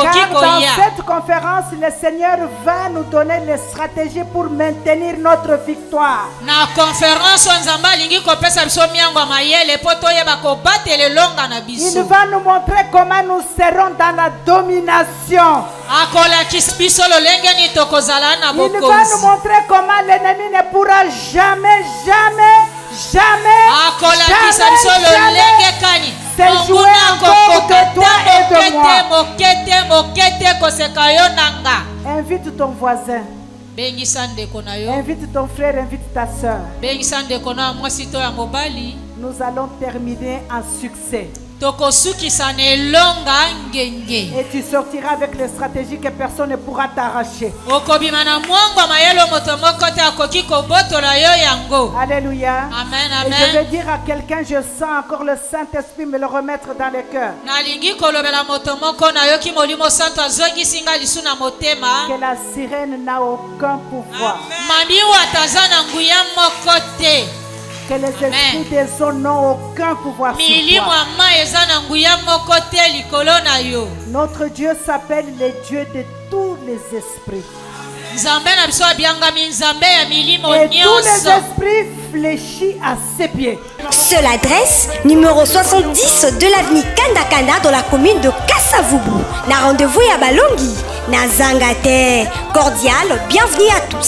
Car dans cette conférence, le Seigneur va nous donner les stratégies pour maintenir notre victoire. Il va nous montrer comment nous serons dans la domination. Il va nous montrer comment l'ennemi ne pourra jamais se jouer encore de toi et de moi. Invite ton voisin. Invite ton frère, invite ta soeur. Nous allons terminer en succès. Et tu sortiras avec les stratégies que personne ne pourra t'arracher. Alléluia. Amen, amen. Et je vais dire à quelqu'un, je sens encore le Saint-Esprit me le remettre dans le cœur. Que la sirène n'a aucun pouvoir. Que les esprits des eaux n'ont aucun pouvoir sur toi. Notre Dieu s'appelle le Dieu de tous les esprits. Et tous les esprits fléchis à ses pieds. Seule adresse, numéro 70 de l'avenue Kanda dans la commune de Kassavubu. Na rendez-vous à Balongi. Na Zangate. Cordial, bienvenue à tous.